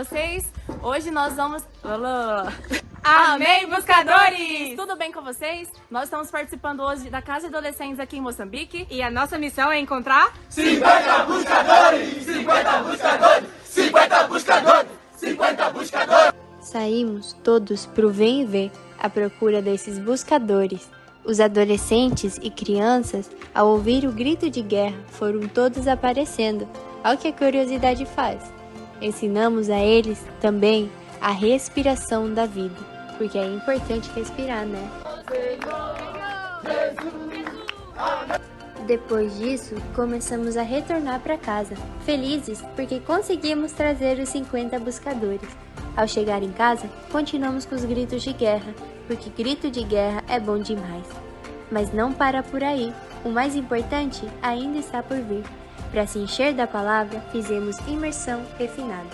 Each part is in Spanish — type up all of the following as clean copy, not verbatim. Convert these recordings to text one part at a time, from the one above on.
vocês? Hoje nós vamos... Amém, buscadores! Tudo bem com vocês? Nós estamos participando hoje da Casa de Adolescentes aqui em Moçambique. E a nossa missão é encontrar 50 buscadores! 50 buscadores! 50 buscadores! 50 buscadores! Saímos todos pro Vem e Vê, à procura desses buscadores. Os adolescentes e crianças, ao ouvir o grito de guerra, foram todos aparecendo, ao que a curiosidade faz. Ensinamos a eles também a respiração da vida, porque é importante respirar, né? Depois disso, começamos a retornar para casa, felizes porque conseguimos trazer os 50 buscadores. Ao chegar em casa, continuamos com os gritos de guerra, porque grito de guerra é bom demais. Mas não para por aí, o mais importante ainda está por vir. Para se encher da palavra, fizemos imersão refinada.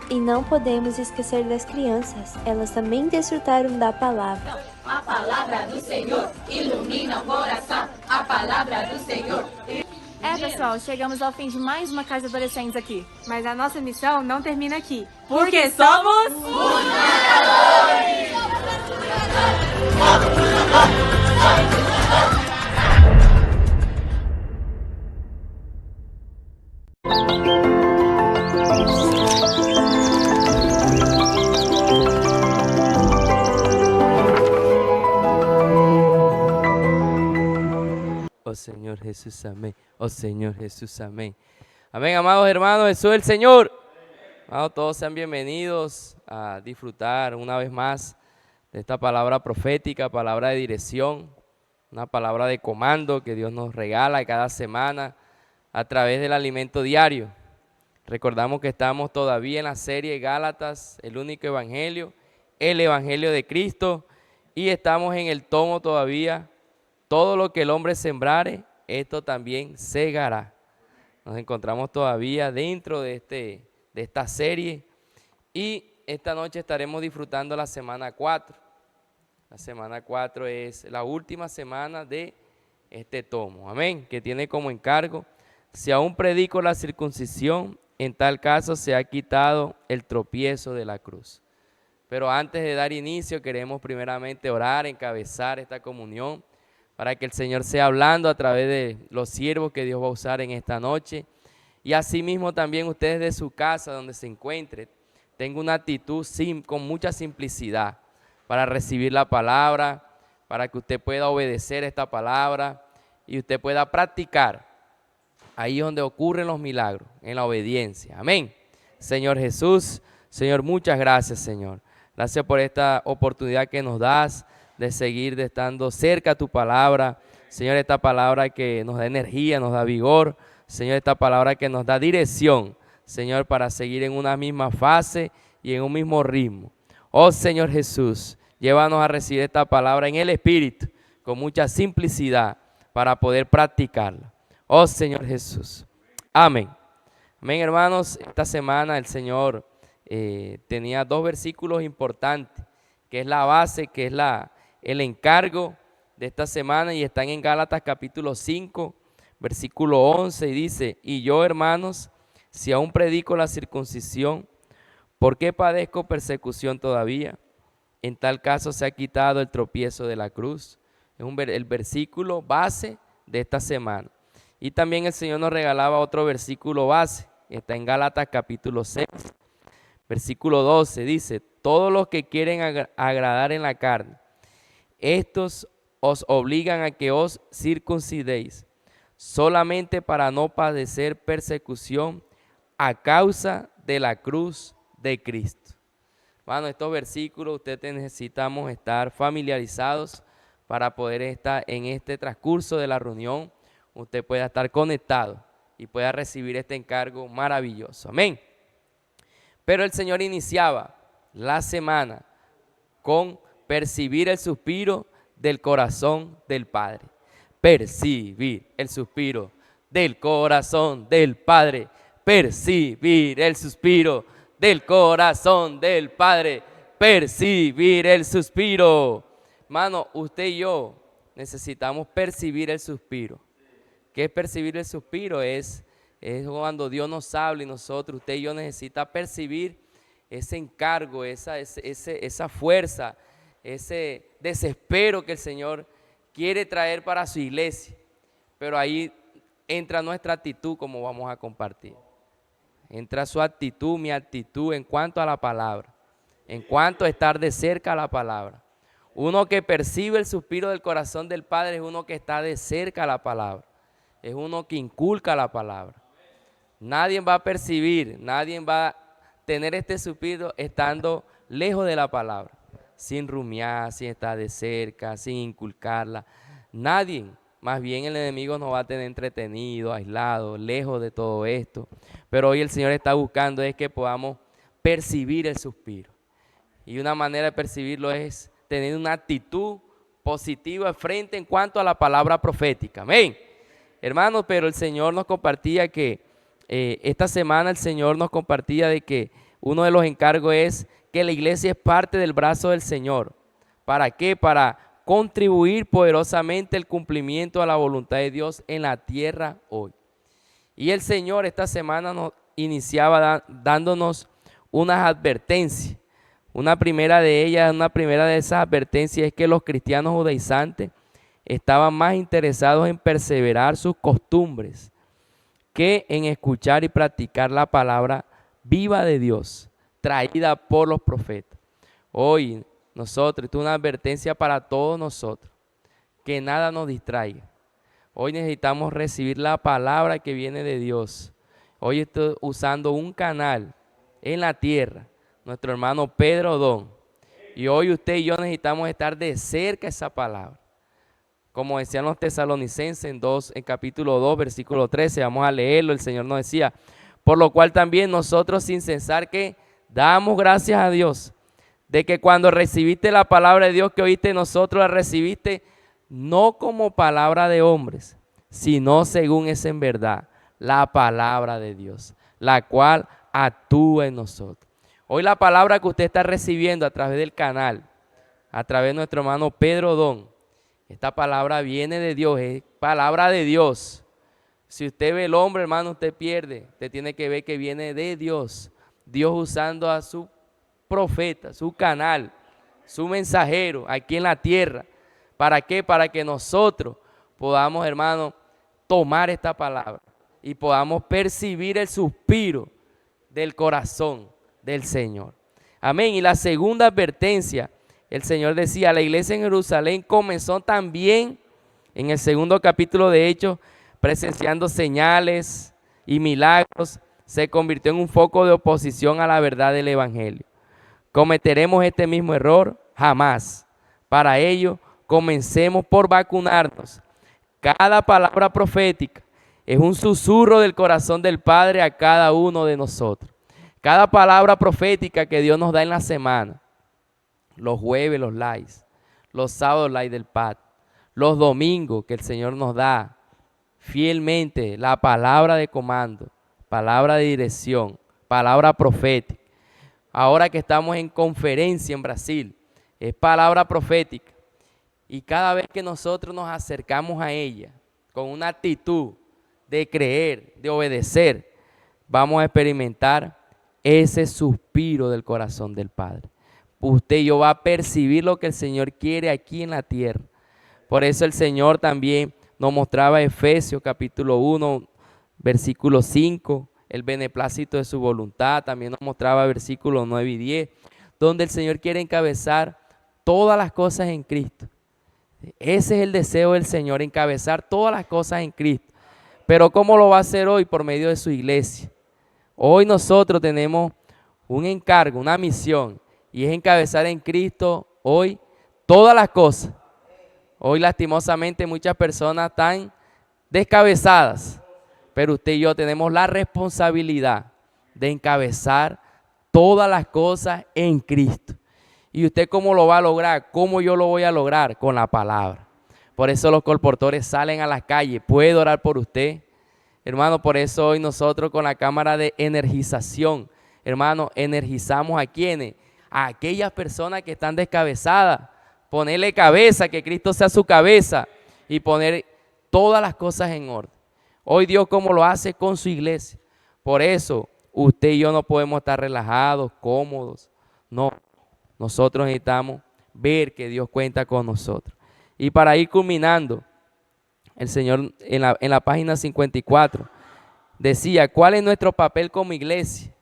E não podemos esquecer das crianças, elas também desfrutaram da palavra. A palavra do Senhor ilumina o coração, a palavra do Senhor. Pessoal, chegamos ao fim de mais uma Casa de Adolescentes aqui. Mas a nossa missão não termina aqui. Porque somos... Oh Señor Jesús, amén. Oh Señor Jesús, amén. Amén, amados hermanos, Jesús el Señor. Amados, todos sean bienvenidos a disfrutar una vez más de esta palabra profética, palabra de dirección, una palabra de comando que Dios nos regala cada semana a través del alimento diario. Recordamos que estamos todavía en la serie Gálatas, el único evangelio, el evangelio de Cristo, y estamos en el tomo todavía. Todo lo que el hombre sembrare, esto también segará. Nos encontramos todavía dentro de esta serie y esta noche estaremos disfrutando la semana 4. La semana 4 es la última semana de este tomo, amén, que tiene como encargo: si aún predico la circuncisión, en tal caso se ha quitado el tropiezo de la cruz. Pero antes de dar inicio queremos primeramente orar, encabezar esta comunión, para que el Señor sea hablando a través de los siervos que Dios va a usar en esta noche. Y asimismo también ustedes de su casa, donde se encuentren, tengan una actitud con mucha simplicidad para recibir la palabra, para que usted pueda obedecer esta palabra y usted pueda practicar. Ahí es donde ocurren los milagros, en la obediencia. Amén. Señor Jesús, Señor, muchas gracias, Señor. Gracias por esta oportunidad que nos das de seguir estando cerca a tu palabra. Señor, esta palabra que nos da energía, nos da vigor. Señor, esta palabra que nos da dirección, Señor, para seguir en una misma fase y en un mismo ritmo. Oh Señor Jesús, llévanos a recibir esta palabra en el Espíritu, con mucha simplicidad, para poder practicarla. Oh Señor Jesús. Amén. Amén, hermanos. Esta semana el Señor tenía dos versículos importantes, que es la base, que es el encargo de esta semana, y están en Gálatas capítulo 5, versículo 11, y dice: y yo, hermanos, si aún predico la circuncisión, ¿por qué padezco persecución todavía? En tal caso se ha quitado el tropiezo de la cruz. Es el versículo base de esta semana. Y también el Señor nos regalaba otro versículo base, está en Gálatas capítulo 6, versículo 12, dice: todos los que quieren agradar en la carne, estos os obligan a que os circuncidéis, solamente para no padecer persecución a causa de la cruz de Cristo. Bueno, estos versículos ustedes necesitamos estar familiarizados para poder estar en este transcurso de la reunión. Usted pueda estar conectado y pueda recibir este encargo maravilloso. Amén. Pero el Señor iniciaba la semana con percibir el suspiro del corazón del Padre. Percibir el suspiro del corazón del Padre. Percibir el suspiro del corazón del Padre. Percibir el suspiro. Hermano, usted y yo necesitamos percibir el suspiro. ¿Qué es percibir el suspiro? Es Es cuando Dios nos habla y nosotros, usted y yo, necesita percibir ese encargo, esa fuerza, ese desespero que el Señor quiere traer para su iglesia. Pero ahí entra nuestra actitud, como vamos a compartir. Entra su actitud, mi actitud en cuanto a la palabra, en cuanto a estar de cerca a la palabra. Uno que percibe el suspiro del corazón del Padre es uno que está de cerca a la palabra, es uno que inculca la palabra. Nadie va a percibir, nadie va a tener este suspiro estando lejos de la palabra, sin rumiar, sin estar de cerca, sin inculcarla. Nadie, más bien el enemigo nos va a tener entretenido, aislado, lejos de todo esto. Pero hoy el Señor está buscando es que podamos percibir el suspiro. Y una manera de percibirlo es tener una actitud positiva frente en cuanto a la palabra profética. Amén. Hermanos, pero el Señor nos compartía que esta semana el Señor nos compartía de que uno de los encargos es que la iglesia es parte del brazo del Señor. ¿Para qué? Para contribuir poderosamente el cumplimiento a la voluntad de Dios en la tierra hoy. Y el Señor esta semana nos iniciaba dándonos unas advertencias. Una primera de esas advertencias es que los cristianos judaizantes estaban más interesados en perseverar sus costumbres que en escuchar y practicar la palabra viva de Dios, traída por los profetas. Hoy nosotros, esto es una advertencia para todos nosotros, que nada nos distraiga. Hoy necesitamos recibir la palabra que viene de Dios. Hoy estoy usando un canal en la tierra, nuestro hermano Pedro Odón. Y hoy usted y yo necesitamos estar de cerca a esa palabra. Como decían los tesalonicenses en capítulo 2, versículo 13, vamos a leerlo, el Señor nos decía, por lo cual también nosotros sin cesar que damos gracias a Dios, de que cuando recibiste la palabra de Dios que oíste nosotros, la recibiste no como palabra de hombres, sino según es en verdad la palabra de Dios, la cual actúa en nosotros. Hoy la palabra que usted está recibiendo a través del canal, a través de nuestro hermano Pedro Odón, esta palabra viene de Dios, es palabra de Dios. Si usted ve el hombre, hermano, usted pierde. Usted tiene que ver que viene de Dios. Dios usando a su profeta, su canal, su mensajero aquí en la tierra. ¿Para qué? Para que nosotros podamos, hermano, tomar esta palabra y podamos percibir el suspiro del corazón del Señor. Amén. Y la segunda advertencia, el Señor decía, la iglesia en Jerusalén comenzó también en el segundo capítulo de Hechos, presenciando señales y milagros, se convirtió en un foco de oposición a la verdad del evangelio. ¿Cometeremos este mismo error? Jamás. Para ello, comencemos por vacunarnos. Cada palabra profética es un susurro del corazón del Padre a cada uno de nosotros. Cada palabra profética que Dios nos da en la semana, los jueves los lives, los sábados live del PAD, los domingos que el Señor nos da fielmente la palabra de comando, palabra de dirección, palabra profética. Ahora que estamos en conferencia en Brasil, es palabra profética. Y cada vez que nosotros nos acercamos a ella con una actitud de creer, de obedecer, vamos a experimentar ese suspiro del corazón del Padre. Usted y yo va a percibir lo que el Señor quiere aquí en la tierra. Por eso el Señor también nos mostraba Efesios capítulo 1, versículo 5, el beneplácito de su voluntad. También nos mostraba versículos 9 y 10, donde el Señor quiere encabezar todas las cosas en Cristo. Ese es el deseo del Señor, encabezar todas las cosas en Cristo. Pero ¿cómo lo va a hacer hoy? Por medio de su iglesia. Hoy nosotros tenemos un encargo, una misión, y es encabezar en Cristo hoy todas las cosas. Hoy lastimosamente muchas personas están descabezadas, pero usted y yo tenemos la responsabilidad de encabezar todas las cosas en Cristo. ¿Y usted cómo lo va a lograr? ¿Cómo yo lo voy a lograr? Con la palabra. Por eso los colportores salen a las calles. ¿Puedo orar por usted? Hermano, por eso hoy nosotros con la cámara de energización, hermano, energizamos a quienes, a aquellas personas que están descabezadas. Ponerle cabeza, que Cristo sea su cabeza y poner todas las cosas en orden. Hoy Dios como lo hace con su iglesia. Por eso usted y yo no podemos estar relajados, cómodos. No, nosotros necesitamos ver que Dios cuenta con nosotros. Y para ir culminando, el Señor en la página 54 decía, ¿cuál es nuestro papel como iglesia?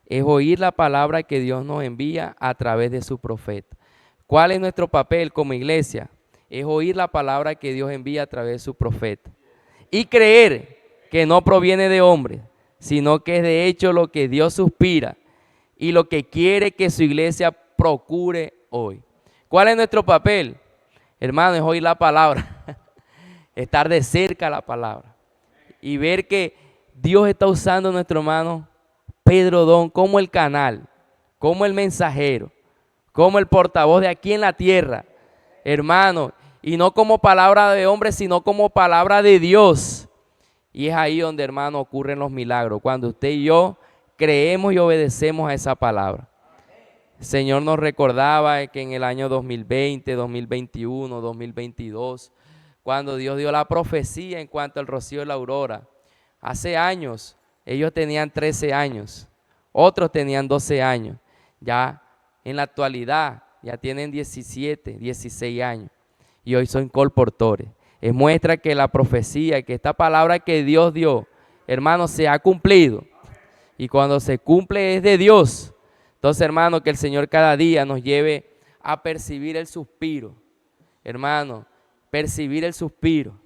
Es oír la palabra que Dios nos envía a través de su profeta. ¿Cuál es nuestro papel como iglesia? Es oír la palabra que Dios envía a través de su profeta. Y creer que no proviene de hombre, sino que es de hecho lo que Dios suspira y lo que quiere que su iglesia procure hoy. ¿Cuál es nuestro papel? Hermano, es oír la palabra, estar de cerca a la palabra y ver que Dios está usando a nuestro hermano Pedro Don como el canal, como el mensajero, como el portavoz de aquí en la tierra, hermano, y no como palabra de hombre, sino como palabra de Dios. Y es ahí donde, hermano, ocurren los milagros, cuando usted y yo creemos y obedecemos a esa palabra. El Señor nos recordaba que en el año 2020, 2021, 2022, cuando Dios dio la profecía en cuanto al rocío de la aurora, hace años, ellos tenían 13 años, otros tenían 12 años, ya en la actualidad ya tienen 17, 16 años y hoy son colportores. Es muestra que la profecía, que esta palabra que Dios dio, hermano, se ha cumplido. Y cuando se cumple es de Dios. Entonces, hermano, que el Señor cada día nos lleve a percibir el suspiro. Hermano, percibir el suspiro.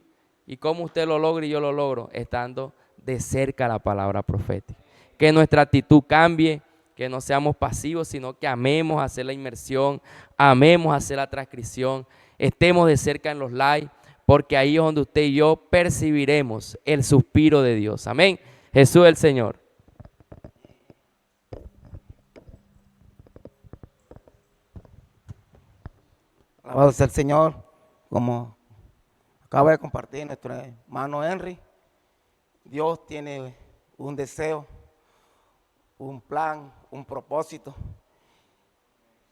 ¿Y cómo usted lo logra y yo lo logro? Estando de cerca a la palabra profética. Que nuestra actitud cambie, que no seamos pasivos, sino que amemos hacer la inmersión, amemos hacer la transcripción, estemos de cerca en los live, porque ahí es donde usted y yo percibiremos el suspiro de Dios. Amén. Jesús es el Señor. Alabado sea el Señor, como acaba de compartir nuestro hermano Henry. Dios tiene un deseo, un plan, un propósito,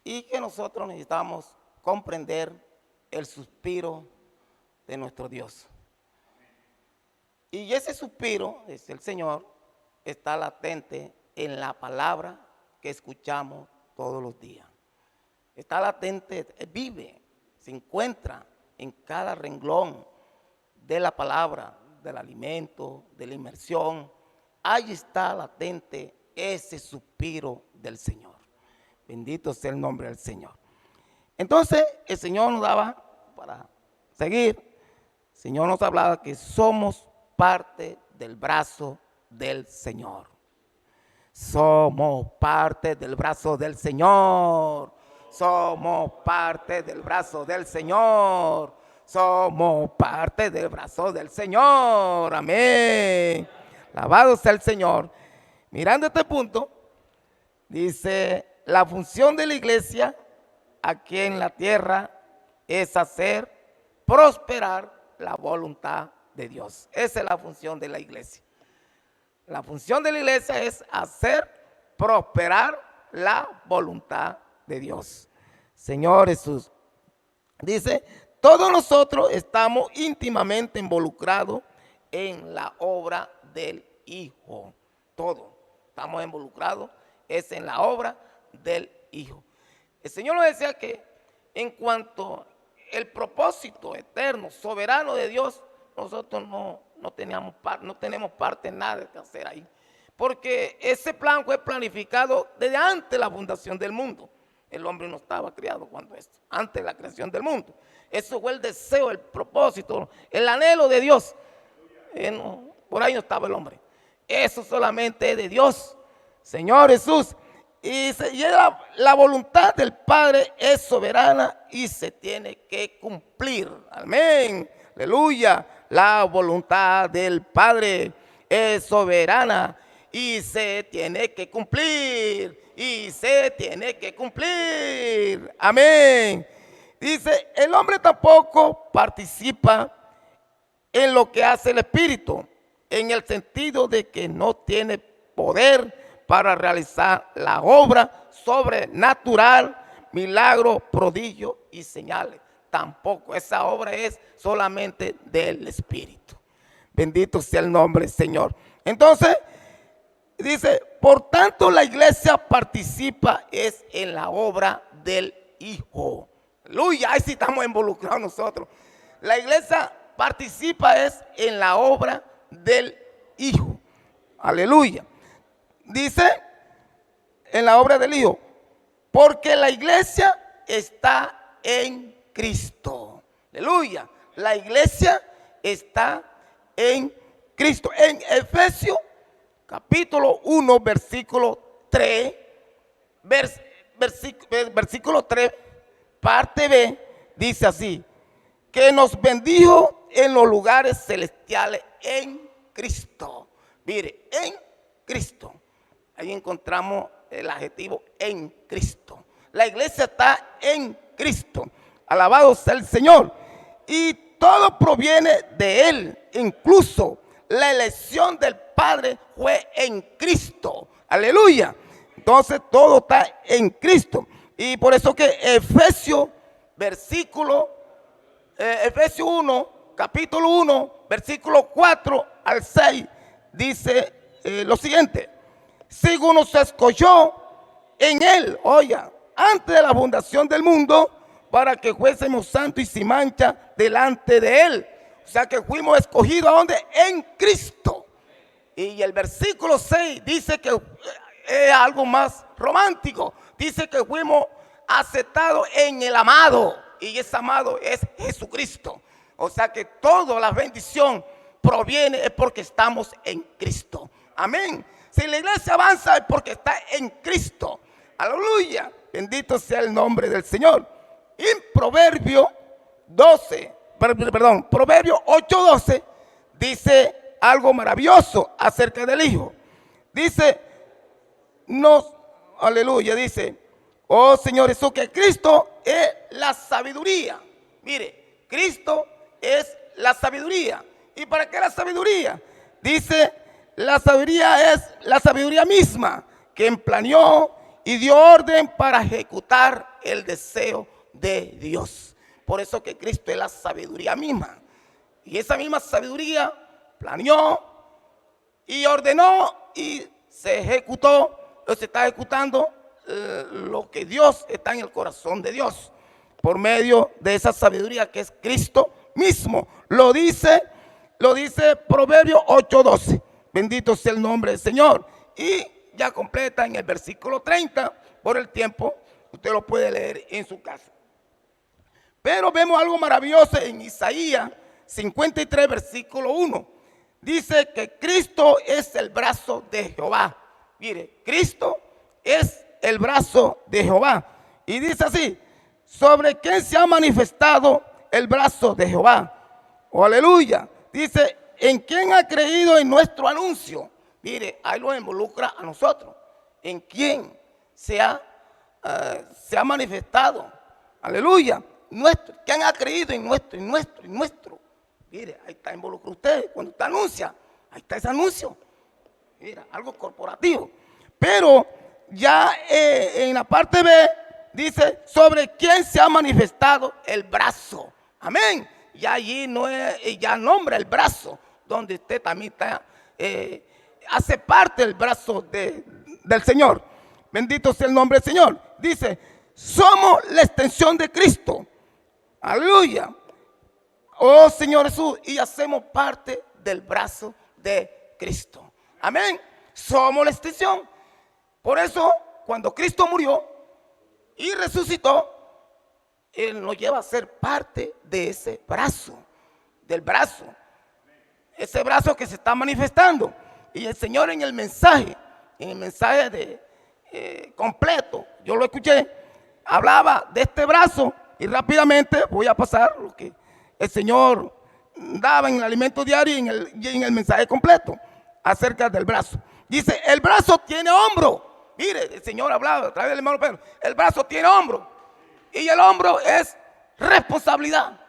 y que nosotros necesitamos comprender el suspiro de nuestro Dios. Y ese suspiro, dice el Señor, está latente en la palabra que escuchamos todos los días. Está latente, vive, se encuentra en cada renglón de la palabra, del alimento, de la inmersión. Ahí está latente ese suspiro del Señor. Bendito sea el nombre del Señor. Entonces, el Señor nos daba, para seguir, el Señor nos hablaba que somos parte del brazo del Señor. Somos parte del brazo del Señor. Somos parte del brazo del Señor. Somos parte del brazo del Señor. Amén. Alabado sea el Señor. Mirando este punto, dice, la función de la iglesia aquí en la tierra es hacer prosperar la voluntad de Dios. Esa es la función de la iglesia. La función de la iglesia es hacer prosperar la voluntad de Dios. Señor Jesús, dice, todos nosotros estamos íntimamente involucrados en la obra del Hijo. Todos estamos involucrados, es en la obra del Hijo. El Señor nos decía que en cuanto al propósito eterno, soberano de Dios, nosotros no tenemos parte en nada que hacer ahí. Porque ese plan fue planificado desde antes de la fundación del mundo. El hombre no estaba criado cuando esto, antes de la creación del mundo. Eso fue el deseo, el propósito, el anhelo de Dios. Por ahí no estaba el hombre. Eso solamente es de Dios, Señor Jesús. Y la voluntad del Padre es soberana y se tiene que cumplir. Amén. Aleluya. La voluntad del Padre es soberana y se tiene que cumplir. Y se tiene que cumplir. Amén. Dice, el hombre tampoco participa en lo que hace el Espíritu, en el sentido de que no tiene poder para realizar la obra sobrenatural, milagros, prodigios y señales. Tampoco, esa obra es solamente del Espíritu. Bendito sea el nombre, Señor. Entonces, dice, por tanto la iglesia participa es en la obra del Hijo. Aleluya, ahí sí estamos involucrados nosotros. La iglesia participa es en la obra del Hijo. Aleluya. Dice, en la obra del Hijo, porque la iglesia está en Cristo. Aleluya. La iglesia está en Cristo. En Efesios capítulo 1, versículo 3, versículo 3, parte B, dice así, que nos bendijo en los lugares celestiales en Cristo. Mire, en Cristo. Ahí encontramos el adjetivo en Cristo. La iglesia está en Cristo. Alabado sea el Señor. Y todo proviene de Él. Incluso la elección del Padre fue en Cristo. Aleluya. Entonces todo está en Cristo. Y por eso que Efesios 1, capítulo 1, versículo 4 al 6, dice lo siguiente. Según nos escogió en Él, oiga, antes de la fundación del mundo, para que fuésemos santos y sin mancha delante de Él. O sea que fuimos escogidos, ¿a dónde? En Cristo. Y el versículo 6 dice que es algo más romántico. Dice que fuimos aceptados en el amado. Y ese amado es Jesucristo. O sea que toda la bendición proviene es porque estamos en Cristo. Amén. Si la iglesia avanza es porque está en Cristo. Aleluya. Bendito sea el nombre del Señor. Y en Proverbio 8:12 dice algo maravilloso acerca del Hijo. Dice, aleluya, dice, oh Señor Jesús, que Cristo es la sabiduría. Mire, Cristo es la sabiduría. ¿Y para qué la sabiduría? Dice, la sabiduría es la sabiduría misma, quien planeó y dio orden para ejecutar el deseo de Dios. Por eso que Cristo es la sabiduría misma. Y esa misma sabiduría planeó y ordenó y se ejecutó, o se está ejecutando lo que Dios está en el corazón de Dios. Por medio de esa sabiduría que es Cristo mismo. Lo dice Proverbios 8:12. Bendito sea el nombre del Señor. Y ya completa en el versículo 30. Por el tiempo, usted lo puede leer en su casa. Pero vemos algo maravilloso en Isaías 53, versículo 1. Dice que Cristo es el brazo de Jehová. Mire, Cristo es el brazo de Jehová. Y dice así, sobre quién se ha manifestado el brazo de Jehová. Oh, aleluya. Dice, ¿en quién ha creído en nuestro anuncio? Mire, ahí lo involucra a nosotros. ¿En quién se ha manifestado? Aleluya. ¿Quién ha creído en nuestro? Mire, ahí está involucrado usted. Cuando usted anuncia, ahí está ese anuncio. Mira, algo corporativo. Pero ya en la parte B dice, sobre quién se ha manifestado el brazo. Amén. Y allí ya nombra el brazo, donde usted también está, hace parte del brazo del Señor. Bendito sea el nombre del Señor. Dice, somos la extensión de Cristo. Aleluya. Oh Señor Jesús, y hacemos parte del brazo de Cristo. Amén. Somos la extensión. Por eso, cuando Cristo murió y resucitó, Él nos lleva a ser parte de ese brazo, del brazo. Ese brazo que se está manifestando. Y el Señor en el mensaje completo, yo lo escuché, hablaba de este brazo. Y rápidamente voy a pasar lo que el Señor daba en el alimento diario y en el mensaje completo acerca del brazo. Dice, el brazo tiene hombro. Mire, el Señor hablaba a través del hermano Pedro. El brazo tiene hombro. Y el hombro es responsabilidad.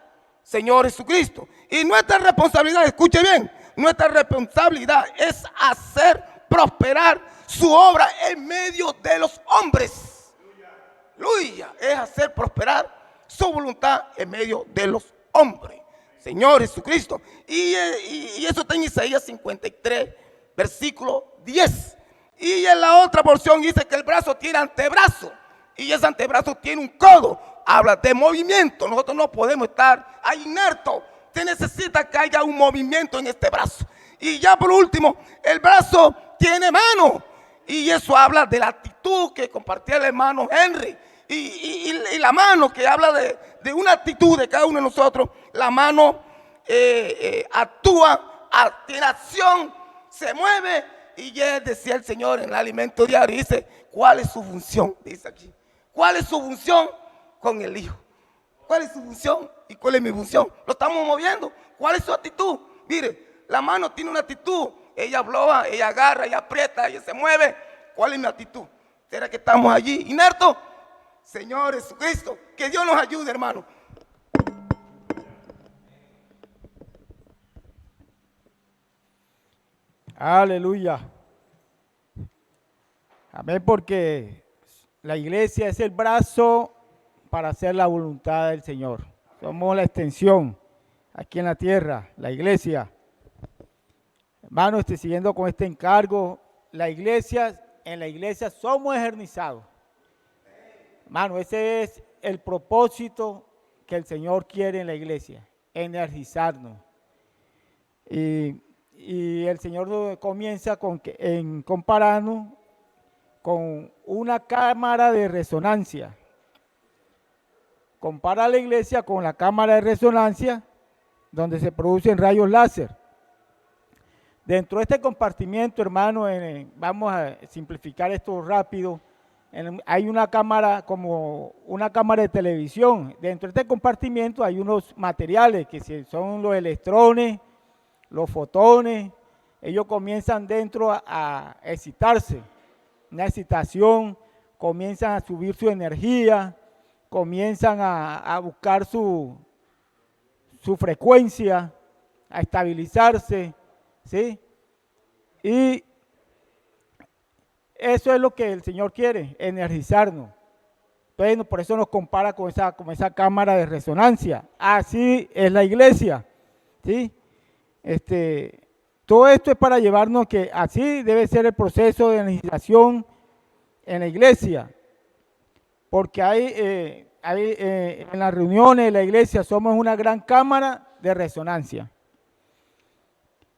Señor Jesucristo. Y nuestra responsabilidad, escuche bien, nuestra responsabilidad es hacer prosperar su obra en medio de los hombres. Aleluya. Es hacer prosperar su voluntad en medio de los hombres. Señor Jesucristo. Y eso está en Isaías 53, versículo 10. Y en la otra porción dice que el brazo tiene antebrazo. Y ese antebrazo tiene un codo. Habla de movimiento. Nosotros no podemos estar ahí inertos. Se necesita que haya un movimiento en este brazo. Y ya por último, el brazo tiene mano. Y eso habla de la actitud que compartía el hermano Henry. Y la mano que habla de una actitud de cada uno de nosotros. La mano actúa, tiene acción, se mueve. Y ya decía el Señor en el alimento diario, dice, ¿cuál es su función? Dice aquí, ¿cuál es su función con el Hijo? ¿Cuál es su función y cuál es mi función? Lo estamos moviendo. ¿Cuál es su actitud? Mire, la mano tiene una actitud. Ella bloa, ella agarra, ella aprieta, ella se mueve. ¿Cuál es mi actitud? ¿Será que estamos allí inertos? Señor Jesucristo, que Dios nos ayude, hermano. Aleluya. Amén, porque la iglesia es el brazo para hacer la voluntad del Señor. Somos la extensión aquí en la tierra, la iglesia. Hermano, siguiendo con este encargo, en la iglesia somos eternizados. Hermano, ese es el propósito que el Señor quiere en la iglesia, energizarnos. Y el Señor comienza en compararnos con una cámara de resonancia. Compara la iglesia con la cámara de resonancia donde se producen rayos láser. Dentro de este compartimiento, hermano, vamos a simplificar esto rápido, hay una cámara como una cámara de televisión. Dentro de este compartimiento hay unos materiales que son los electrones, los fotones. Ellos comienzan dentro a excitarse, una excitación, comienzan a subir su energía, comienzan a buscar su frecuencia, a estabilizarse, ¿sí? Y eso es lo que el Señor quiere, energizarnos. Entonces, por eso nos compara con esa cámara de resonancia. Así es la iglesia, ¿sí? Todo esto es para llevarnos que así debe ser el proceso de energización en la iglesia. Porque en las reuniones de la iglesia somos una gran cámara de resonancia,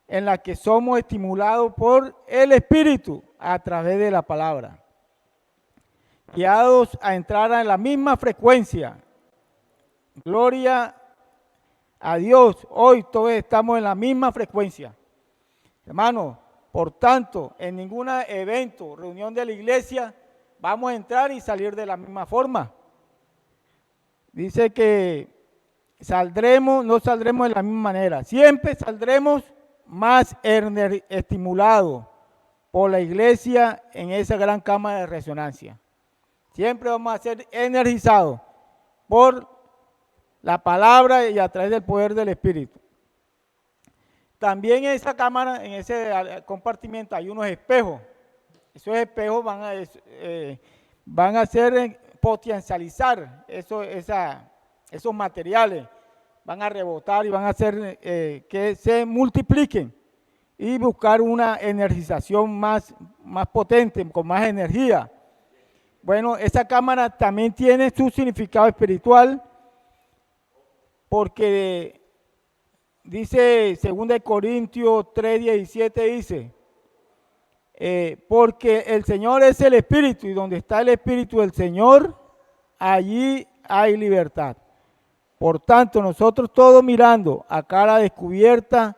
en la que somos estimulados por el Espíritu a través de la palabra, guiados a entrar en la misma frecuencia. Gloria a Dios, hoy todos estamos en la misma frecuencia. Hermano, por tanto, en ningún evento, reunión de la iglesia, vamos a entrar y salir de la misma forma. Dice que no saldremos de la misma manera, siempre saldremos más estimulados por la iglesia en esa gran cámara de resonancia. Siempre vamos a ser energizados por la palabra y a través del poder del Espíritu. También en esa cámara, en ese compartimiento hay unos espejos. Esos espejos van a hacer potencializar esos materiales, van a rebotar y van a hacer que se multipliquen y buscar una energización más potente, con más energía. Bueno, esa cámara también tiene su significado espiritual, porque dice 2 Corintios 3:17, dice, porque el Señor es el Espíritu, y donde está el Espíritu del Señor, allí hay libertad. Por tanto, nosotros todos mirando a cara descubierta,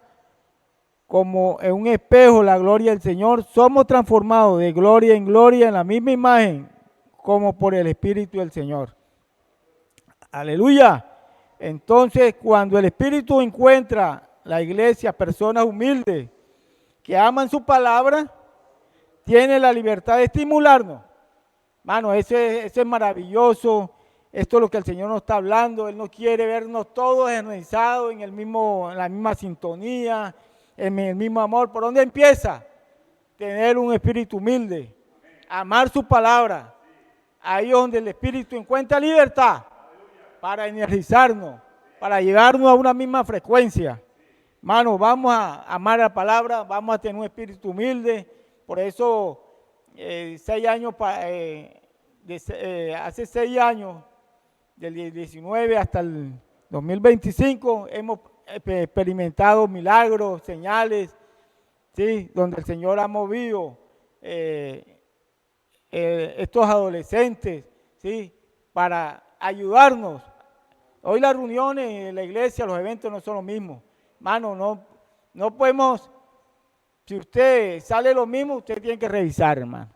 como en un espejo la gloria del Señor, somos transformados de gloria en gloria en la misma imagen, como por el Espíritu del Señor. Aleluya. Entonces, cuando el Espíritu encuentra la iglesia personas humildes que aman su palabra, tiene la libertad de estimularnos. Mano, eso es maravilloso. Esto es lo que el Señor nos está hablando. Él no quiere vernos todos energizados en la misma sintonía, en el mismo amor. ¿Por dónde empieza? Tener un espíritu humilde, amar su palabra. Ahí es donde el Espíritu encuentra libertad para energizarnos, para llevarnos a una misma frecuencia. Hermano, vamos a amar la palabra, vamos a tener un espíritu humilde. Por eso, 6 años, hace 6 años, del 19 hasta el 2025, hemos experimentado milagros, señales, ¿sí? Donde el Señor ha movido estos adolescentes, ¿sí? Para ayudarnos. Hoy las reuniones en la iglesia, los eventos no son lo mismo. Hermano, no podemos, si usted sale lo mismo, usted tiene que revisar, hermano.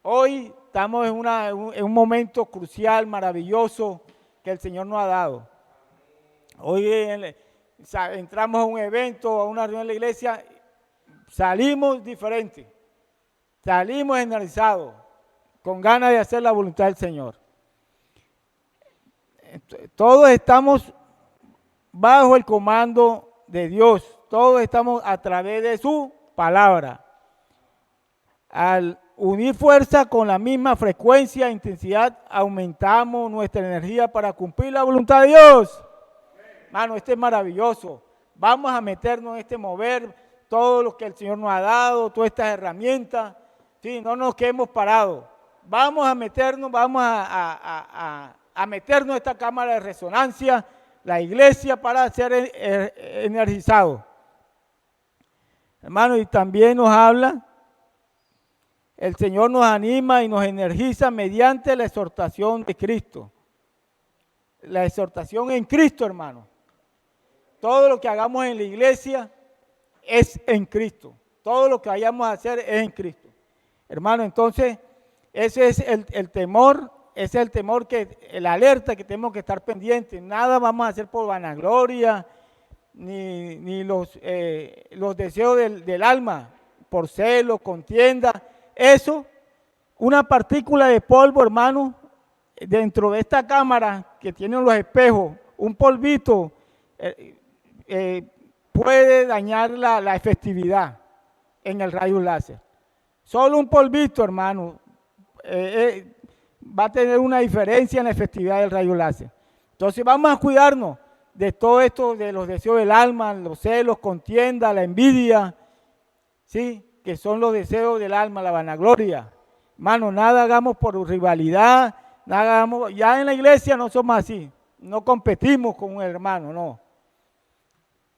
Hoy estamos en un momento crucial, maravilloso, que el Señor nos ha dado. Hoy entramos a un evento, a una reunión en la iglesia, salimos diferentes, salimos energizados, con ganas de hacer la voluntad del Señor. Todos estamos bajo el comando de Dios, todos estamos a través de su palabra. Al unir fuerza con la misma frecuencia e intensidad, aumentamos nuestra energía para cumplir la voluntad de Dios. Hermano, esto es maravilloso. Vamos a meternos en este mover, todo lo que el Señor nos ha dado, todas estas herramientas. Sí, no nos quedemos parados. Vamos a meternos, a meternos en esta cámara de resonancia, la iglesia, para ser energizados. Hermano, y también nos habla, el Señor nos anima y nos energiza mediante la exhortación de Cristo. La exhortación en Cristo, hermano. Todo lo que hagamos en la iglesia es en Cristo. Todo lo que vayamos a hacer es en Cristo. Hermano, entonces, ese es el temor, ese es el temor, el alerta que tenemos que estar pendientes. Nada vamos a hacer por vanagloria, ni los deseos del alma, por celo, contienda. Eso, una partícula de polvo, hermano, dentro de esta cámara que tienen los espejos, un polvito, puede dañar la efectividad en el rayo láser. Solo un polvito, hermano, va a tener una diferencia en la efectividad del rayo láser. Entonces vamos a cuidarnos de todo esto, de los deseos del alma, los celos, contienda, la envidia, ¿sí? Que son los deseos del alma, la vanagloria. Hermano, nada hagamos por rivalidad, nada hagamos, ya en la iglesia no somos así, no competimos con un hermano, no.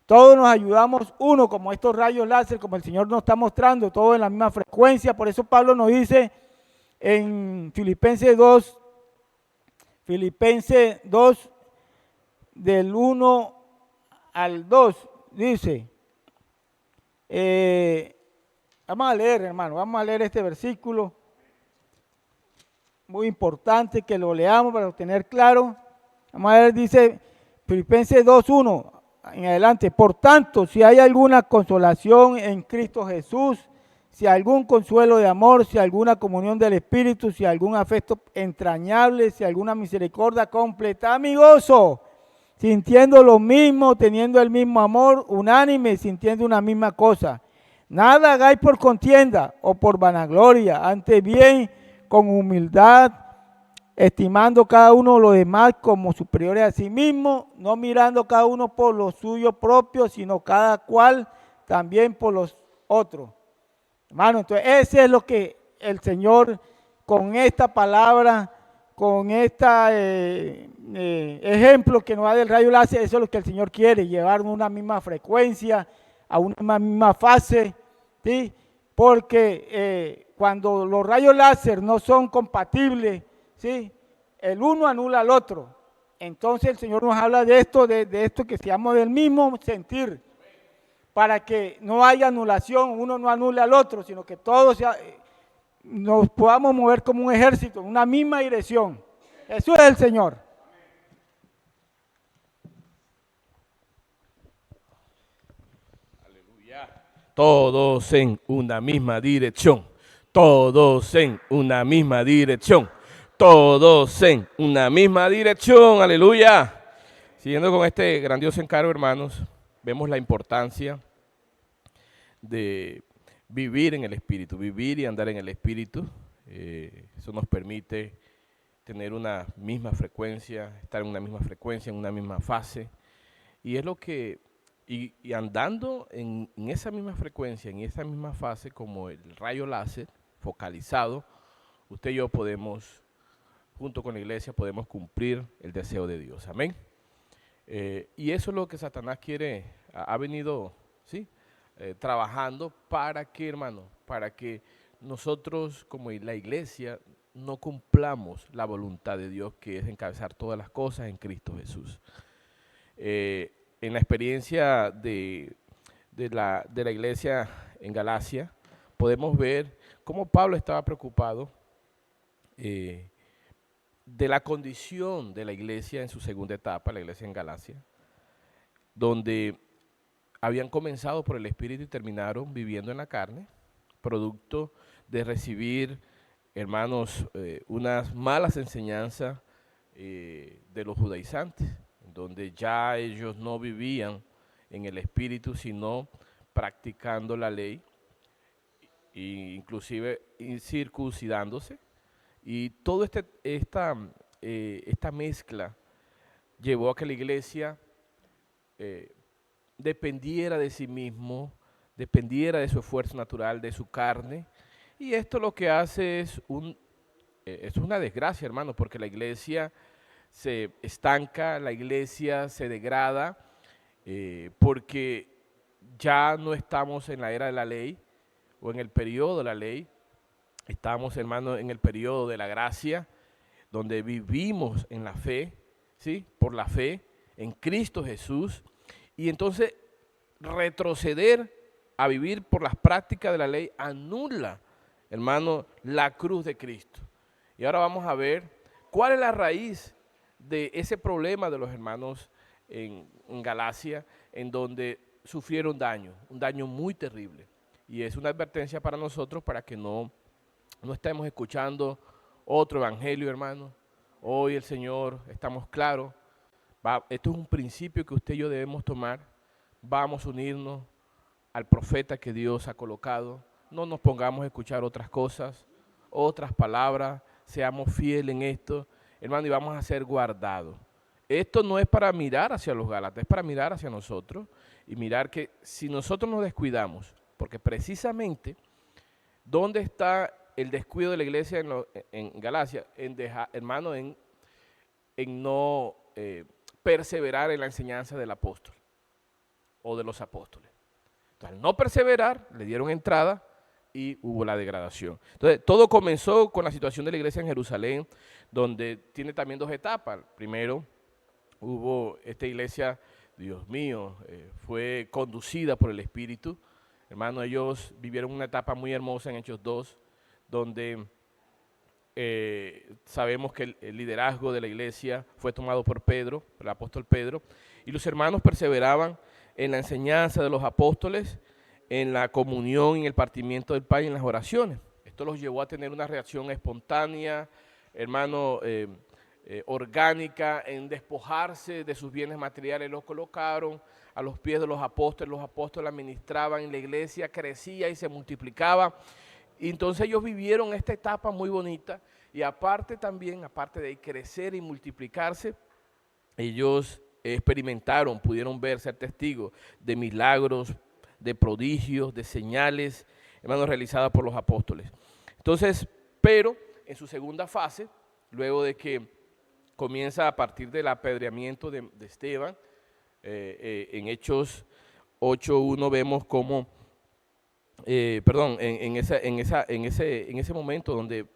Todos nos ayudamos uno, como estos rayos láser, como el Señor nos está mostrando, todos en la misma frecuencia. Por eso Pablo nos dice en Filipenses 2, del 1 al 2, dice, vamos a leer, hermano, vamos a leer este versículo, muy importante que lo leamos para tener claro. Vamos a ver, dice Filipenses 2:1 en adelante. Por tanto, si hay alguna consolación en Cristo Jesús, si algún consuelo de amor, si alguna comunión del Espíritu, si algún afecto entrañable, si alguna misericordia, completad mi gozo, sintiendo lo mismo, teniendo el mismo amor, unánime, sintiendo una misma cosa. Nada hagáis por contienda o por vanagloria, antes bien con humildad, estimando cada uno los demás como superiores a sí mismo, no mirando cada uno por lo suyo propio, sino cada cual también por los otros. Hermano, entonces ese es lo que el Señor con esta palabra, con este ejemplo que nos da del rayo láser, eso es lo que el Señor quiere, llevarnos a una misma frecuencia, a una misma fase, ¿sí? Porque cuando los rayos láser no son compatibles, ¿sí? El uno anula al otro. Entonces el Señor nos habla de esto, que seamos del mismo sentir, para que no haya anulación, uno no anule al otro, sino que todos nos podamos mover como un ejército, en una misma dirección. Eso es el Señor. Aleluya. Todos en una misma dirección. Todos en una misma dirección. Todos en una misma dirección. Aleluya. Siguiendo con este grandioso encargo, hermanos, vemos la importancia de vivir en el Espíritu, vivir y andar en el Espíritu. Eso nos permite tener una misma frecuencia, estar en una misma frecuencia, en una misma fase, Y es lo que, y andando en esa misma frecuencia, en esa misma fase, como el rayo láser focalizado, usted y yo podemos, junto con la iglesia, podemos cumplir el deseo de Dios. Amén. Y eso es lo que Satanás quiere, ha venido, ¿sí? Trabajando para que, hermano, para que nosotros como la iglesia no cumplamos la voluntad de Dios, que es encabezar todas las cosas en Cristo Jesús. En la experiencia de la iglesia en Galacia, podemos ver cómo Pablo estaba preocupado de la condición de la iglesia en su segunda etapa, la iglesia en Galacia, donde habían comenzado por el Espíritu y terminaron viviendo en la carne, producto de recibir, hermanos, unas malas enseñanzas de los judaizantes, donde ya ellos no vivían en el Espíritu, sino practicando la ley, e inclusive circuncidándose. Y toda esta mezcla llevó a que la iglesia dependiera de sí mismo, dependiera de su esfuerzo natural, de su carne. Y esto lo que hace es una desgracia, hermano, porque la iglesia se estanca, la iglesia se degrada, porque ya no estamos en la era de la ley o en el periodo de la ley. Estamos, hermano, en el periodo de la gracia, donde vivimos en la fe, ¿sí? Por la fe en Cristo Jesús. Y entonces retroceder a vivir por las prácticas de la ley anula, hermano, la cruz de Cristo. Y ahora vamos a ver cuál es la raíz de ese problema de los hermanos en Galacia, en donde sufrieron un daño muy terrible. Y es una advertencia para nosotros para que no estemos escuchando otro evangelio, hermano. Hoy el Señor, estamos claros, esto es un principio que usted y yo debemos tomar. Vamos a unirnos al profeta que Dios ha colocado. No nos pongamos a escuchar otras cosas, otras palabras. Seamos fieles en esto, hermano, y vamos a ser guardados. Esto no es para mirar hacia los Gálatas, es para mirar hacia nosotros y mirar que si nosotros nos descuidamos, porque precisamente, ¿dónde está el descuido de la iglesia en Galacia? Hermano, en no perseverar en la enseñanza del apóstol o de los apóstoles. Entonces, al no perseverar, le dieron entrada y hubo la degradación. Entonces, todo comenzó con la situación de la iglesia en Jerusalén, donde tiene también dos etapas. Primero, hubo esta iglesia, Dios mío, fue conducida por el Espíritu. Hermano, ellos vivieron una etapa muy hermosa en Hechos 2, donde sabemos que el liderazgo de la iglesia fue tomado por Pedro, el apóstol Pedro, y los hermanos perseveraban en la enseñanza de los apóstoles, en la comunión, en el partimiento del pan y en las oraciones. Esto los llevó a tener una reacción espontánea, hermano, orgánica, en despojarse de sus bienes materiales. Los colocaron a los pies de los apóstoles administraban, y la iglesia crecía y se multiplicaba. Y entonces ellos vivieron esta etapa muy bonita, y aparte de crecer y multiplicarse, ellos experimentaron, pudieron ver, ser testigos de milagros, de prodigios, de señales, hermanos, realizadas por los apóstoles. Entonces, pero en su segunda fase, luego de que comienza a partir del apedreamiento de Esteban, en Hechos 8:1 vemos cómo, en ese momento donde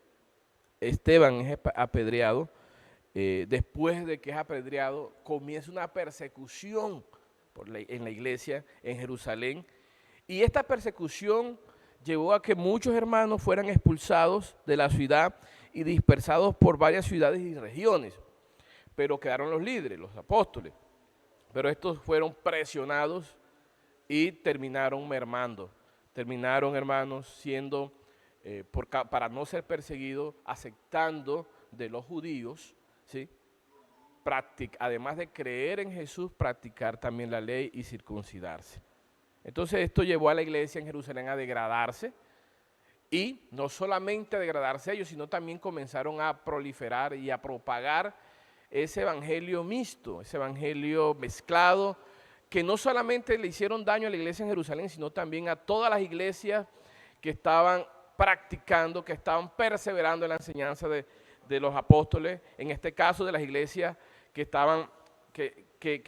Esteban es apedreado, después de que es apedreado, comienza una persecución en la iglesia en Jerusalén, y esta persecución llevó a que muchos hermanos fueran expulsados de la ciudad y dispersados por varias ciudades y regiones, pero quedaron los líderes, los apóstoles, pero estos fueron presionados y terminaron mermando, terminaron, hermanos, siendo, para no ser perseguidos, aceptando de los judíos, ¿sí? Además de creer en Jesús, practicar también la ley y circuncidarse. Entonces esto llevó a la iglesia en Jerusalén a degradarse, y no solamente a degradarse ellos, sino también comenzaron a proliferar y a propagar ese evangelio mixto, ese evangelio mezclado, que no solamente le hicieron daño a la iglesia en Jerusalén, sino también a todas las iglesias que estaban practicando, que estaban perseverando en la enseñanza de los apóstoles, en este caso de las iglesias que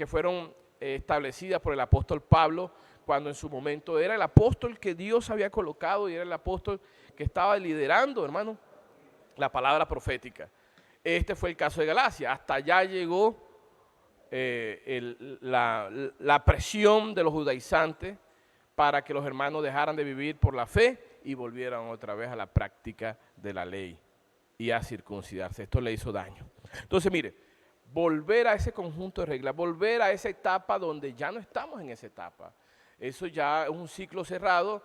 fueron establecidas por el apóstol Pablo, cuando en su momento era el apóstol que Dios había colocado y era el apóstol que estaba liderando, hermano, la palabra profética. Este fue el caso de Galacia. Hasta allá llegó la presión de los judaizantes para que los hermanos dejaran de vivir por la fe y volvieran otra vez a la práctica de la ley y a circuncidarse. Esto le hizo daño. Entonces, mire, volver a ese conjunto de reglas, volver a esa etapa donde ya no estamos en esa etapa. Eso ya es un ciclo cerrado.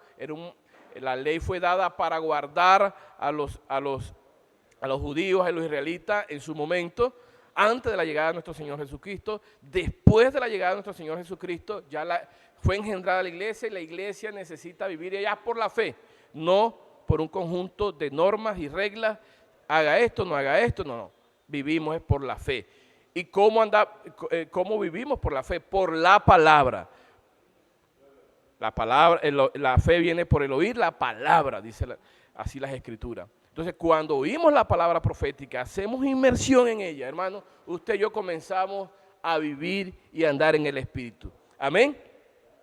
La ley fue dada para guardar a los judíos, a los israelitas en su momento, antes de la llegada de nuestro Señor Jesucristo. Después de la llegada de nuestro Señor Jesucristo, fue engendrada la iglesia, y la iglesia necesita vivir ya por la fe, no por un conjunto de normas y reglas. Haga esto, no haga esto, no. Vivimos es por la fe. ¿Y cómo vivimos por la fe? Por la palabra. La fe viene por el oír la palabra, dice así las Escrituras. Entonces, cuando oímos la palabra profética, hacemos inmersión en ella, hermano, usted y yo comenzamos a vivir y a andar en el Espíritu. Amén.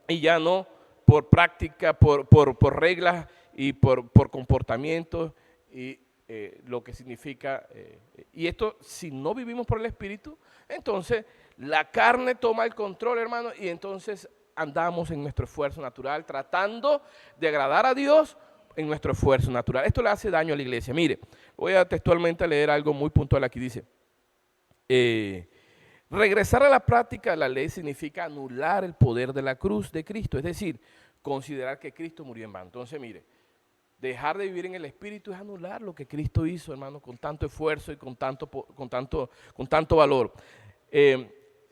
Y ya no por práctica, por reglas y por comportamientos y lo que significa. Y esto, si no vivimos por el Espíritu, entonces la carne toma el control, hermano, y entonces andamos en nuestro esfuerzo natural, tratando de agradar a Dios en nuestro esfuerzo natural. Esto le hace daño a la iglesia. Mire, voy a textualmente leer algo muy puntual aquí. Dice, regresar a la práctica de la ley significa anular el poder de la cruz de Cristo, es decir, considerar que Cristo murió en vano. Entonces, mire, dejar de vivir en el Espíritu es anular lo que Cristo hizo, hermano, con tanto esfuerzo y con tanto valor.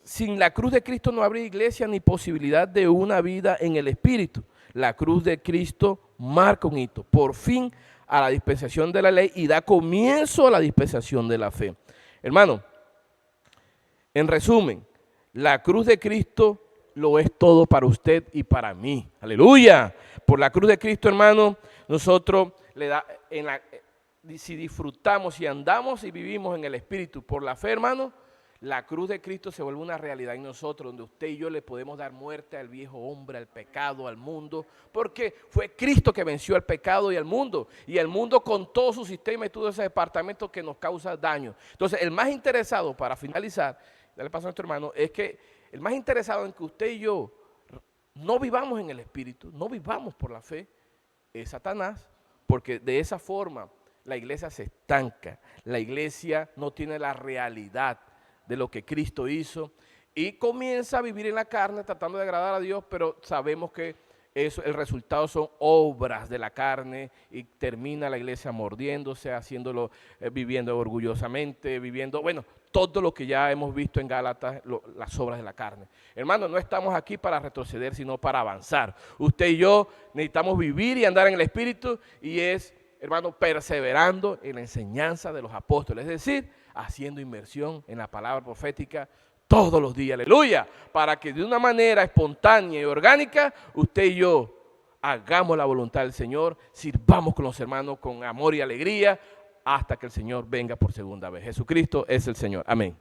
Sin la cruz de Cristo no habría iglesia ni posibilidad de una vida en el Espíritu. La cruz de Cristo marca un hito, por fin, a la dispensación de la ley y da comienzo a la dispensación de la fe. Hermano, en resumen, la cruz de Cristo lo es todo para usted y para mí. Aleluya. Por la cruz de Cristo, hermano, nosotros si disfrutamos y andamos y vivimos en el Espíritu por la fe, hermano, la cruz de Cristo se vuelve una realidad en nosotros, donde usted y yo le podemos dar muerte al viejo hombre, al pecado, al mundo, porque fue Cristo que venció al pecado y al mundo con todo su sistema y todo ese departamento que nos causa daño. Entonces, el más interesado, para finalizar, dale paso a nuestro hermano, es que el más interesado en que usted y yo no vivamos en el Espíritu, no vivamos por la fe, es Satanás, porque de esa forma la iglesia se estanca, la iglesia no tiene la realidad de lo que Cristo hizo y comienza a vivir en la carne tratando de agradar a Dios, pero sabemos que el resultado son obras de la carne y termina la iglesia mordiéndose, haciéndolo, viviendo orgullosamente, bueno, todo lo que ya hemos visto en Gálatas, las obras de la carne. Hermano, no estamos aquí para retroceder, sino para avanzar. Usted y yo necesitamos vivir y andar en el Espíritu y hermano, perseverando en la enseñanza de los apóstoles, es decir, haciendo inmersión en la palabra profética todos los días, aleluya, para que de una manera espontánea y orgánica, usted y yo hagamos la voluntad del Señor, sirvamos con los hermanos con amor y alegría, hasta que el Señor venga por segunda vez. Jesucristo es el Señor, amén.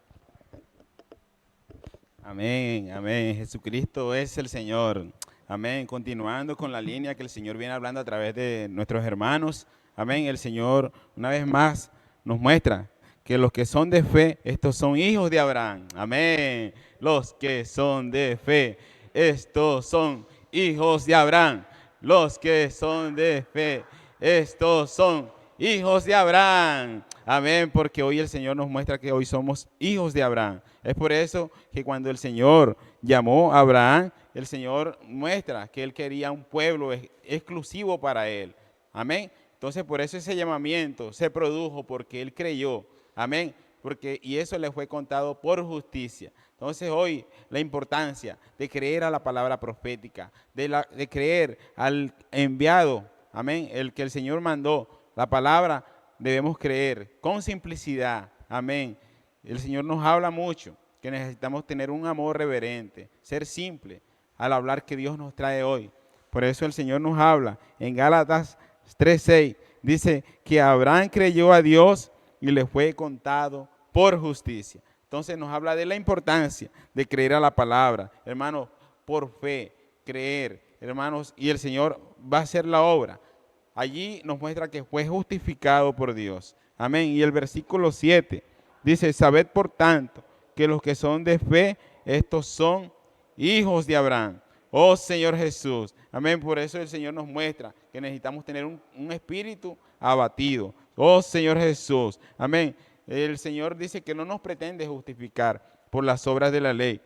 Amén, amén, Jesucristo es el Señor, amén. Continuando con la línea que el Señor viene hablando a través de nuestros hermanos, amén, el Señor una vez más nos muestra que los que son de fe, estos son hijos de Abraham. Amén. Los que son de fe, estos son hijos de Abraham. Los que son de fe, estos son hijos de Abraham. Amén, porque hoy el Señor nos muestra que hoy somos hijos de Abraham. Es por eso que cuando el Señor llamó a Abraham, el Señor muestra que Él quería un pueblo exclusivo para Él. Amén. Entonces por eso ese llamamiento se produjo porque Él creyó. Amén, y eso le fue contado por justicia. Entonces hoy la importancia de creer a la palabra profética, de creer al enviado, amén, el que el Señor mandó, la palabra debemos creer con simplicidad, amén. El Señor nos habla mucho, que necesitamos tener un amor reverente, ser simple, al hablar que Dios nos trae hoy. Por eso el Señor nos habla en Gálatas 3:6. Dice que Abraham creyó a Dios y le fue contado por justicia. Entonces nos habla de la importancia de creer a la palabra, hermanos, por fe, creer, hermanos, y el Señor va a hacer la obra. Allí nos muestra que fue justificado por Dios. Amén. Y el versículo 7 dice, sabed por tanto que los que son de fe, estos son hijos de Abraham. Oh Señor Jesús. Amén. Por eso el Señor nos muestra que necesitamos tener un espíritu abatido. Oh Señor Jesús. Amén. El Señor dice que no nos pretende justificar por las obras de la ley,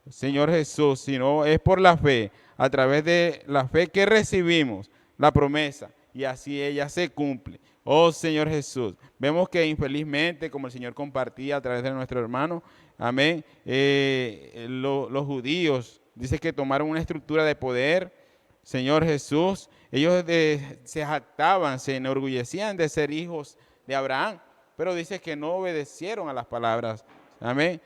Señor Jesús, sino es por la fe, a través de la fe que recibimos la promesa y así ella se cumple. Oh Señor Jesús, vemos que infelizmente, como el Señor compartía a través de nuestro hermano, amén, los judíos, dice que tomaron una estructura de poder, Señor Jesús, ellos se jactaban, se enorgullecían de ser hijos de Abraham, pero dice que no obedecieron a las palabras, amén,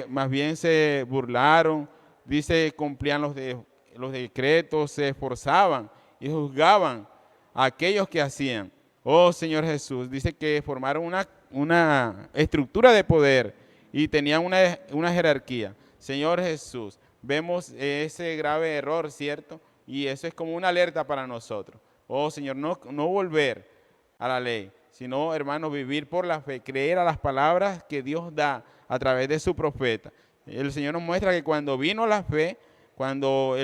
más bien se burlaron, dice cumplían los decretos, se esforzaban y juzgaban a aquellos que hacían. Oh Señor Jesús, dice que formaron una estructura de poder y tenían una jerarquía. Señor Jesús, vemos ese grave error, ¿cierto? Y eso es como una alerta para nosotros. Oh Señor, no volver a la ley, sino, hermanos, vivir por la fe, creer a las palabras que Dios da a través de su profeta. El Señor nos muestra que cuando vino la fe, cuando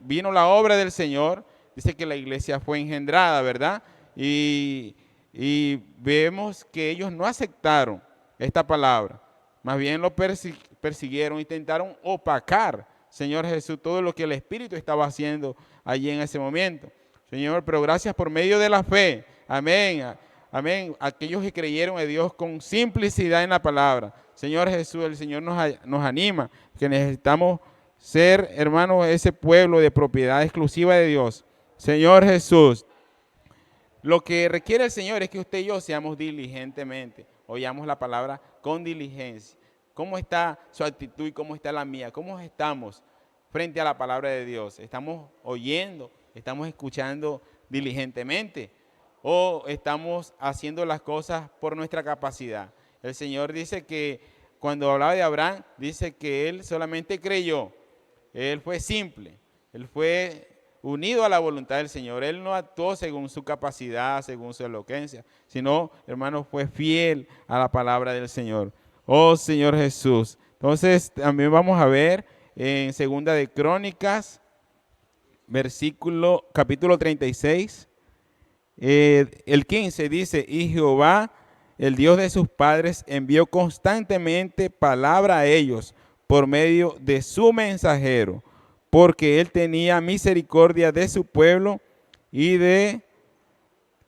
vino la obra del Señor, dice que la iglesia fue engendrada, ¿verdad? Y vemos que ellos no aceptaron esta palabra, más bien lo persiguieron, intentaron opacar, Señor Jesús, todo lo que el Espíritu estaba haciendo allí en ese momento. Señor, pero gracias por medio de la fe, amén, amén, aquellos que creyeron en Dios con simplicidad en la palabra. Señor Jesús, el Señor nos anima, que necesitamos ser, hermanos, ese pueblo de propiedad exclusiva de Dios. Señor Jesús, lo que requiere el Señor es que usted y yo seamos diligentemente, oyamos la palabra con diligencia. ¿Cómo está su actitud y cómo está la mía? ¿Cómo estamos frente a la palabra de Dios? ¿Estamos oyendo? ¿Estamos escuchando diligentemente? ¿O estamos haciendo las cosas por nuestra capacidad? El Señor dice que cuando hablaba de Abraham, dice que él solamente creyó. Él fue simple, él fue unido a la voluntad del Señor. Él no actuó según su capacidad, según su elocuencia, sino, hermano, fue fiel a la palabra del Señor. Oh Señor Jesús. Entonces también vamos a ver en Segunda de Crónicas, capítulo 36, el 15 dice, y Jehová, el Dios de sus padres, envió constantemente palabra a ellos por medio de su mensajero, porque él tenía misericordia de su pueblo y de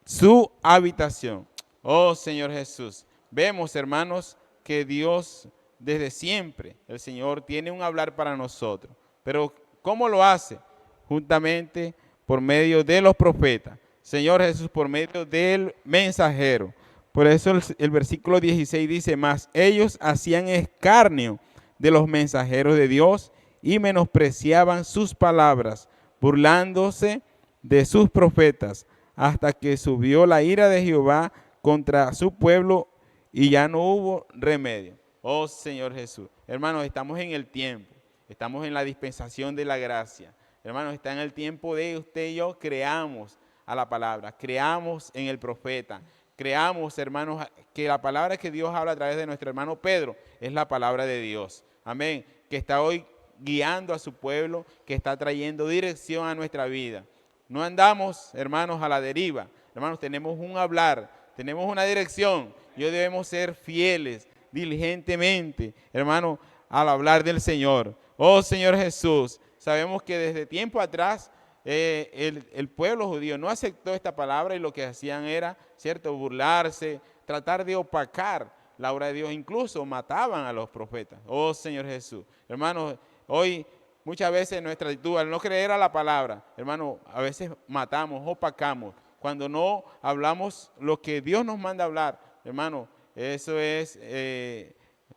su habitación. Oh Señor Jesús, vemos, hermanos, que Dios desde siempre, el Señor tiene un hablar para nosotros, pero ¿cómo lo hace? Juntamente por medio de los profetas. Señor Jesús, por medio del mensajero. Por eso el versículo 16 dice, mas ellos hacían escarnio de los mensajeros de Dios y menospreciaban sus palabras, burlándose de sus profetas, hasta que subió la ira de Jehová contra su pueblo y ya no hubo remedio. Oh Señor Jesús, hermanos, estamos en el tiempo, estamos en la dispensación de la gracia. Hermanos, está en el tiempo de usted y yo creamos a la palabra, creamos en el profeta, creamos, hermanos, que la palabra que Dios habla a través de nuestro hermano Pedro es la palabra de Dios. Amén, que está hoy guiando a su pueblo, que está trayendo dirección a nuestra vida. No andamos, hermanos, a la deriva. Hermanos, tenemos un hablar, tenemos una dirección y hoy debemos ser fieles, diligentemente, hermano, al hablar del Señor. Oh Señor Jesús, sabemos que desde tiempo atrás el pueblo judío no aceptó esta palabra y lo que hacían era, cierto, burlarse, tratar de opacar la obra de Dios, incluso mataban a los profetas. Oh Señor Jesús, hermanos, hoy muchas veces nuestra actitud al no creer a la palabra, hermano, a veces matamos, opacamos, cuando no hablamos lo que Dios nos manda hablar, hermano, eso es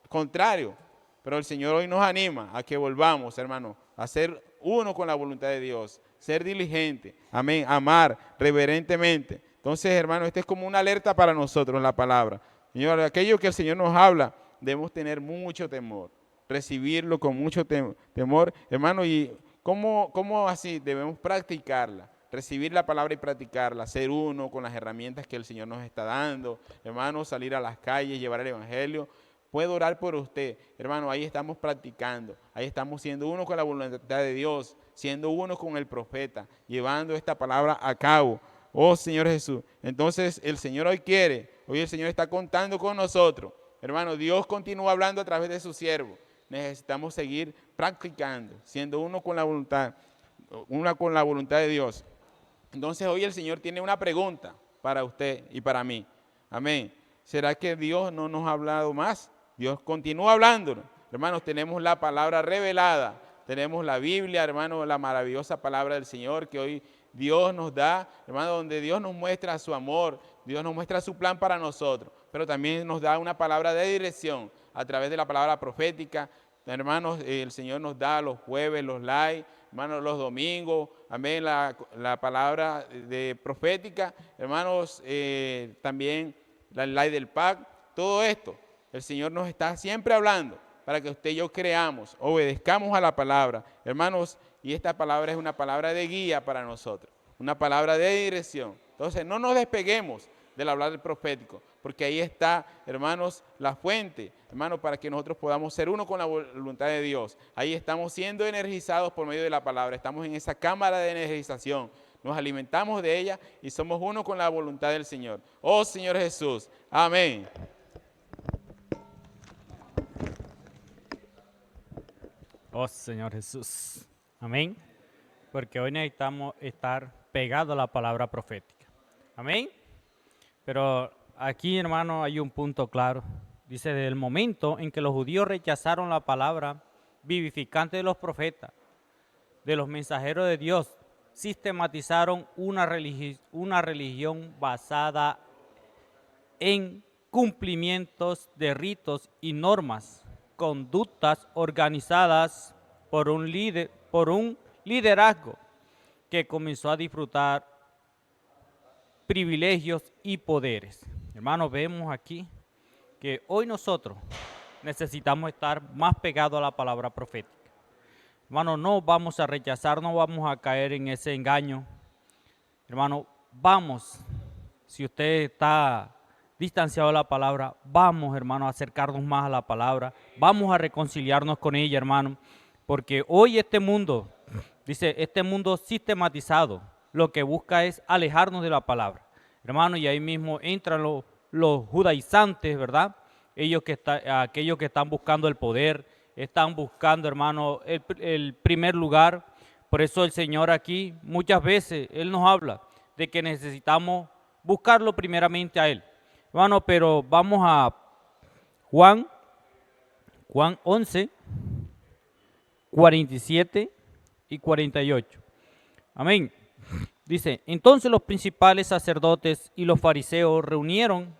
contrario. Pero el Señor hoy nos anima a que volvamos, hermano, a ser uno con la voluntad de Dios, ser diligente, amén, amar reverentemente. Entonces, hermano, esta es como una alerta para nosotros, la palabra. Señor, aquello que el Señor nos habla, debemos tener mucho temor, recibirlo con mucho temor, hermano, y ¿cómo así? Debemos practicarla, recibir la palabra y practicarla, ser uno con las herramientas que el Señor nos está dando, hermano, salir a las calles, llevar el evangelio. Puedo orar por usted, hermano, ahí estamos practicando, ahí estamos siendo uno con la voluntad de Dios, siendo uno con el profeta, llevando esta palabra a cabo. Oh Señor Jesús, entonces el Señor hoy el Señor está contando con nosotros. Hermano, Dios continúa hablando a través de su siervo. Necesitamos seguir practicando, siendo uno con la voluntad de Dios. Entonces hoy el Señor tiene una pregunta para usted y para mí. Amén. ¿Será que Dios no nos ha hablado más? Dios continúa hablándonos. Hermanos, tenemos la palabra revelada. Tenemos la Biblia, hermano, la maravillosa palabra del Señor que hoy Dios nos da, hermano, donde Dios nos muestra su amor, Dios nos muestra su plan para nosotros, pero también nos da una palabra de dirección a través de la palabra profética. Hermanos, el Señor nos da los jueves, los live, hermanos, los domingos, amén, la palabra de profética, hermanos, también la ley del pacto, todo esto, el Señor nos está siempre hablando para que usted y yo creamos, obedezcamos a la palabra, hermanos, y esta palabra es una palabra de guía para nosotros, una palabra de dirección. Entonces, no nos despeguemos del hablar profético, porque ahí está, hermanos, la fuente, hermanos, para que nosotros podamos ser uno con la voluntad de Dios. Ahí estamos siendo energizados por medio de la palabra, estamos en esa cámara de energización, nos alimentamos de ella y somos uno con la voluntad del Señor. Oh Señor Jesús, amén. Oh Señor Jesús, amén, porque hoy necesitamos estar pegados a la palabra profética, amén. Pero aquí, hermano, hay un punto claro. Dice, desde el momento en que los judíos rechazaron la palabra vivificante de los profetas, de los mensajeros de Dios, sistematizaron una religión basada en cumplimientos de ritos y normas, conductas organizadas por un liderazgo que comenzó a disfrutar privilegios y poderes. Hermanos, vemos aquí que hoy nosotros necesitamos estar más pegados a la palabra profética. Hermano, no vamos a rechazar, no vamos a caer en ese engaño. Hermano, vamos, si usted está distanciado de la palabra, vamos, hermano, a acercarnos más a la palabra, vamos a reconciliarnos con ella, hermano, porque hoy este mundo, dice, este mundo sistematizado, lo que busca es alejarnos de la palabra, hermano, y ahí mismo entran los judaizantes, ¿verdad? Aquellos que están buscando el poder, están buscando, hermano, el primer lugar. Por eso el Señor aquí, muchas veces, Él nos habla de que necesitamos buscarlo primeramente a Él. Hermano, pero vamos a Juan 11, 47 y 48. Amén. Dice, entonces los principales sacerdotes y los fariseos reunieron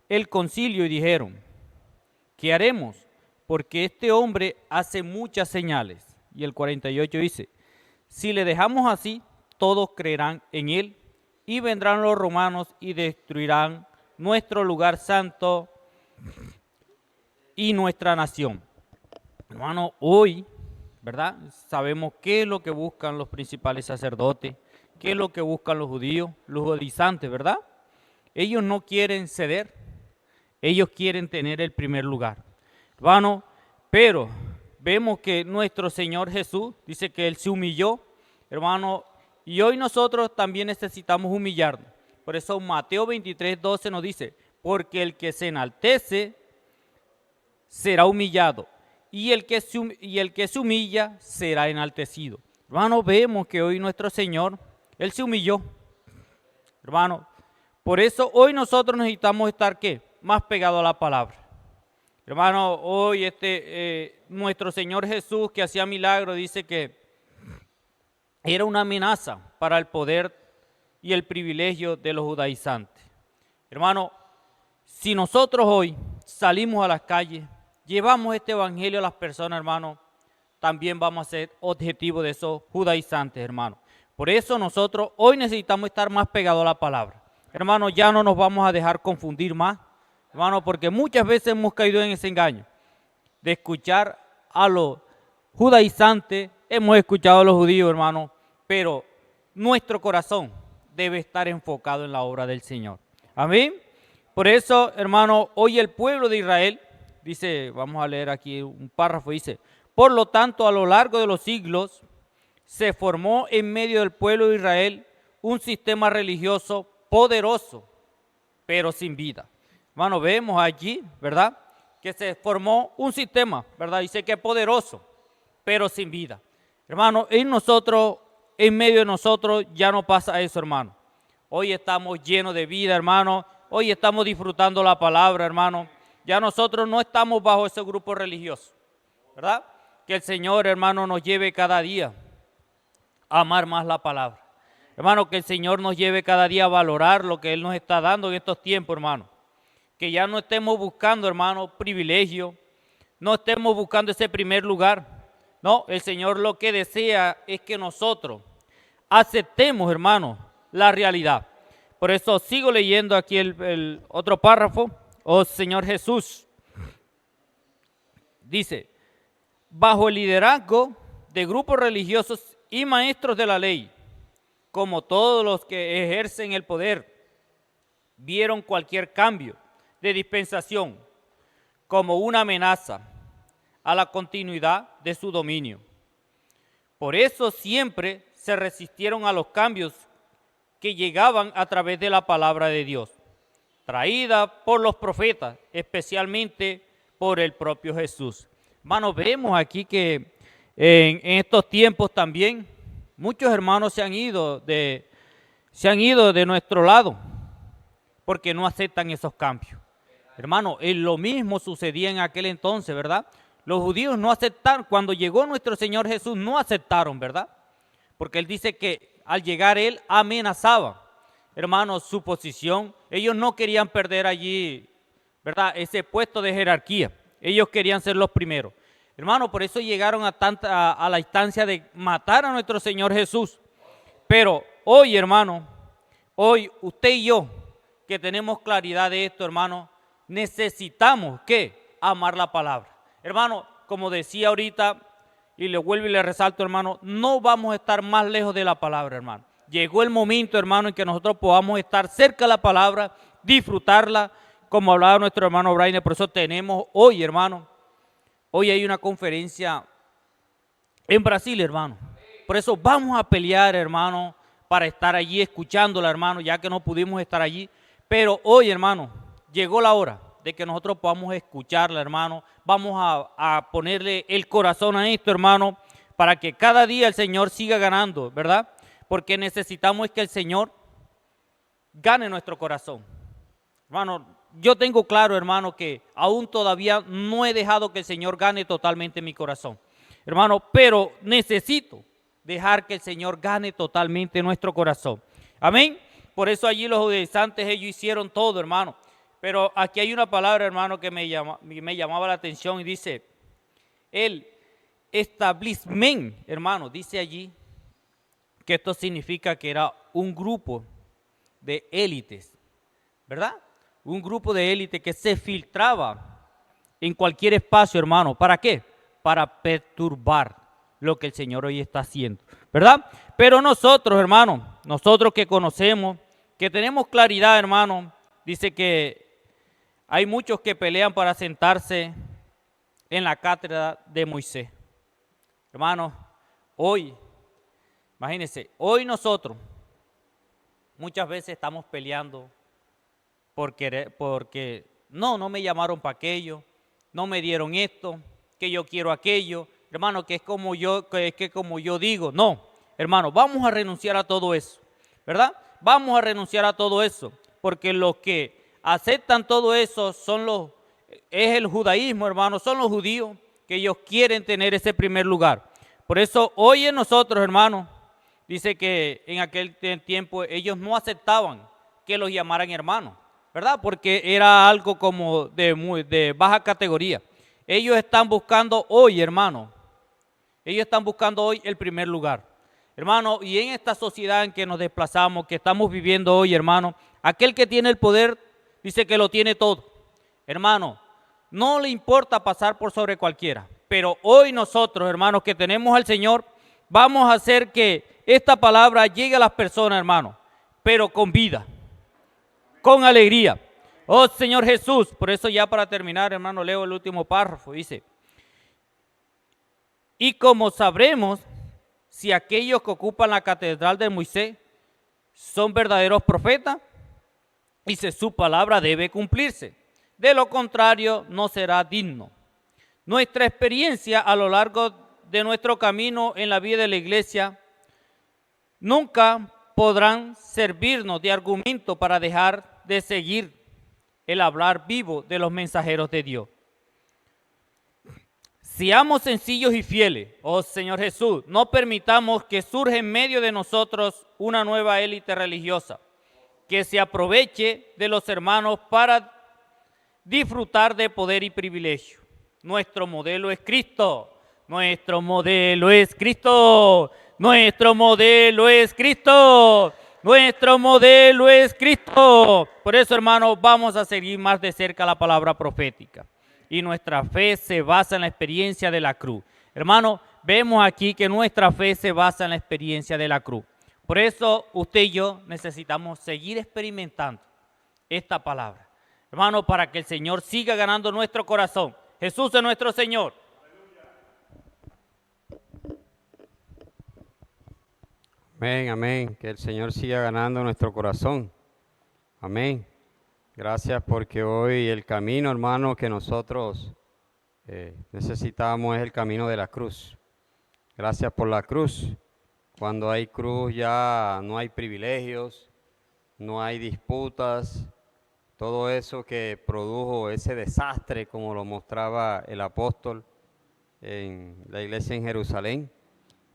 el concilio y dijeron, ¿qué haremos? Porque este hombre hace muchas señales. Y el 48 dice, si le dejamos así, todos creerán en él y vendrán los romanos y destruirán nuestro lugar santo y nuestra nación. Hermano, hoy, ¿verdad? Sabemos qué es lo que buscan los principales sacerdotes, qué es lo que buscan los judíos, los judaizantes, ¿verdad? Ellos no quieren ceder, ellos quieren tener el primer lugar. Hermano, pero vemos que nuestro Señor Jesús dice que Él se humilló, hermano, y hoy nosotros también necesitamos humillarnos. Por eso Mateo 23, 12 nos dice, porque el que se enaltece será humillado, y el que se humilla será enaltecido. Hermano, vemos que hoy nuestro Señor, Él se humilló. Hermano, por eso hoy nosotros necesitamos estar, ¿qué? Más pegados a la palabra. Hermano, hoy nuestro Señor Jesús que hacía milagros dice que era una amenaza para el poder y el privilegio de los judaizantes. Hermano, si nosotros hoy salimos a las calles, llevamos este evangelio a las personas, hermano, también vamos a ser objetivo de esos judaizantes, hermano. Por eso nosotros hoy necesitamos estar más pegados a la palabra. Hermano, ya no nos vamos a dejar confundir más, hermano, porque muchas veces hemos caído en ese engaño de escuchar a los judaizantes, hemos escuchado a los judíos, hermano, pero nuestro corazón debe estar enfocado en la obra del Señor. Amén. Por eso, hermano, hoy el pueblo de Israel, dice, vamos a leer aquí un párrafo, dice, por lo tanto, a lo largo de los siglos, se formó en medio del pueblo de Israel un sistema religioso poderoso, pero sin vida. Hermano, vemos allí, ¿verdad?, que se formó un sistema, ¿verdad?, dice que es poderoso, pero sin vida. Hermano, en nosotros, en medio de nosotros, ya no pasa eso, hermano. Hoy estamos llenos de vida, hermano. Hoy estamos disfrutando la palabra, hermano. Ya nosotros no estamos bajo ese grupo religioso, ¿verdad? Que el Señor, hermano, nos lleve cada día a amar más la palabra. Hermano, que el Señor nos lleve cada día a valorar lo que Él nos está dando en estos tiempos, hermano. Que ya no estemos buscando, hermano, privilegio. No estemos buscando ese primer lugar. No, el Señor lo que desea es que nosotros aceptemos, hermano, la realidad. Por eso sigo leyendo aquí el otro párrafo. Oh Señor Jesús, dice, bajo el liderazgo de grupos religiosos y maestros de la ley, como todos los que ejercen el poder, vieron cualquier cambio de dispensación como una amenaza a la continuidad de su dominio. Por eso siempre se resistieron a los cambios que llegaban a través de la palabra de Dios, traída por los profetas, especialmente por el propio Jesús. Hermanos, vemos aquí que en estos tiempos también muchos hermanos se han ido de nuestro lado porque no aceptan esos cambios. Hermano, lo mismo sucedía en aquel entonces, ¿verdad? Los judíos no aceptaron, cuando llegó nuestro Señor Jesús no aceptaron, ¿verdad? Porque Él dice que al llegar Él amenazaba, hermano, su posición. Ellos no querían perder allí, ¿verdad?, ese puesto de jerarquía. Ellos querían ser los primeros. Hermano, por eso llegaron a la instancia de matar a nuestro Señor Jesús. Pero hoy, hermano, hoy usted y yo, que tenemos claridad de esto, hermano, necesitamos, ¿qué?, amar la palabra. Hermano, como decía ahorita, y le vuelvo y le resalto, hermano, no vamos a estar más lejos de la palabra, hermano. Llegó el momento, hermano, en que nosotros podamos estar cerca de la palabra, disfrutarla, como hablaba nuestro hermano Brainer. Por eso tenemos hoy, hermano, hoy hay una conferencia en Brasil, hermano. Por eso vamos a pelear, hermano, para estar allí escuchándola, hermano, ya que no pudimos estar allí. Pero hoy, hermano, llegó la hora de que nosotros podamos escucharla, hermano. Vamos a ponerle el corazón a esto, hermano, para que cada día el Señor siga ganando, ¿verdad? Porque necesitamos que el Señor gane nuestro corazón. Hermano, yo tengo claro, hermano, que aún todavía no he dejado que el Señor gane totalmente mi corazón. Hermano, pero necesito dejar que el Señor gane totalmente nuestro corazón. Amén. Por eso allí los judaizantes, ellos hicieron todo, hermano. Pero aquí hay una palabra, hermano, que me llamaba la atención y dice, el establishment, hermano, dice allí que esto significa que era un grupo de élites, ¿verdad? Un grupo de élite que se filtraba en cualquier espacio, hermano. ¿Para qué? Para perturbar lo que el Señor hoy está haciendo, ¿verdad? Pero nosotros, hermano, nosotros que conocemos, que tenemos claridad, hermano, dice que hay muchos que pelean para sentarse en la cátedra de Moisés. Hermano, hoy, imagínense, hoy nosotros muchas veces estamos peleando porque no me llamaron para aquello, no me dieron esto, que yo quiero aquello, hermano, que es como yo digo. No, hermano, vamos a renunciar a todo eso, ¿verdad? Vamos a renunciar a todo eso, porque los que aceptan todo eso es el judaísmo, hermano, son los judíos que ellos quieren tener ese primer lugar. Por eso hoy en nosotros, hermano, dice que en aquel tiempo ellos no aceptaban que los llamaran hermanos, ¿verdad? Porque era algo como de baja categoría. Ellos están buscando hoy, hermano, Ellos están buscando hoy el primer lugar. Hermano, y en esta sociedad en que nos desplazamos, que estamos viviendo hoy, hermano, aquel que tiene el poder dice que lo tiene todo. Hermano, no le importa pasar por sobre cualquiera. Pero hoy nosotros, hermanos, que tenemos al Señor, vamos a hacer que esta palabra llegue a las personas, hermano, pero con vida, con alegría. Oh Señor Jesús, por eso ya para terminar, hermano, leo el último párrafo, dice: y como sabremos si aquellos que ocupan la catedral de Moisés son verdaderos profetas, dice, su palabra debe cumplirse. De lo contrario, no será digno. Nuestra experiencia a lo largo de nuestro camino en la vida de la iglesia nunca podrán servirnos de argumento para dejar de seguir el hablar vivo de los mensajeros de Dios. Seamos sencillos y fieles, oh Señor Jesús, no permitamos que surja en medio de nosotros una nueva élite religiosa que se aproveche de los hermanos para disfrutar de poder y privilegio. Nuestro modelo es Cristo, nuestro modelo es Cristo, nuestro modelo es Cristo, nuestro modelo es Cristo. Por eso, hermanos, vamos a seguir más de cerca la palabra profética. Y nuestra fe se basa en la experiencia de la cruz. Hermano, vemos aquí que nuestra fe se basa en la experiencia de la cruz. Por eso usted y yo necesitamos seguir experimentando esta palabra. Hermano, para que el Señor siga ganando nuestro corazón. Jesús es nuestro Señor. Amén, amén. Que el Señor siga ganando nuestro corazón. Amén. Gracias porque hoy el camino, hermano, que nosotros necesitamos es el camino de la cruz. Gracias por la cruz. Cuando hay cruz ya no hay privilegios, no hay disputas, todo eso que produjo ese desastre, como lo mostraba el apóstol en la iglesia en Jerusalén.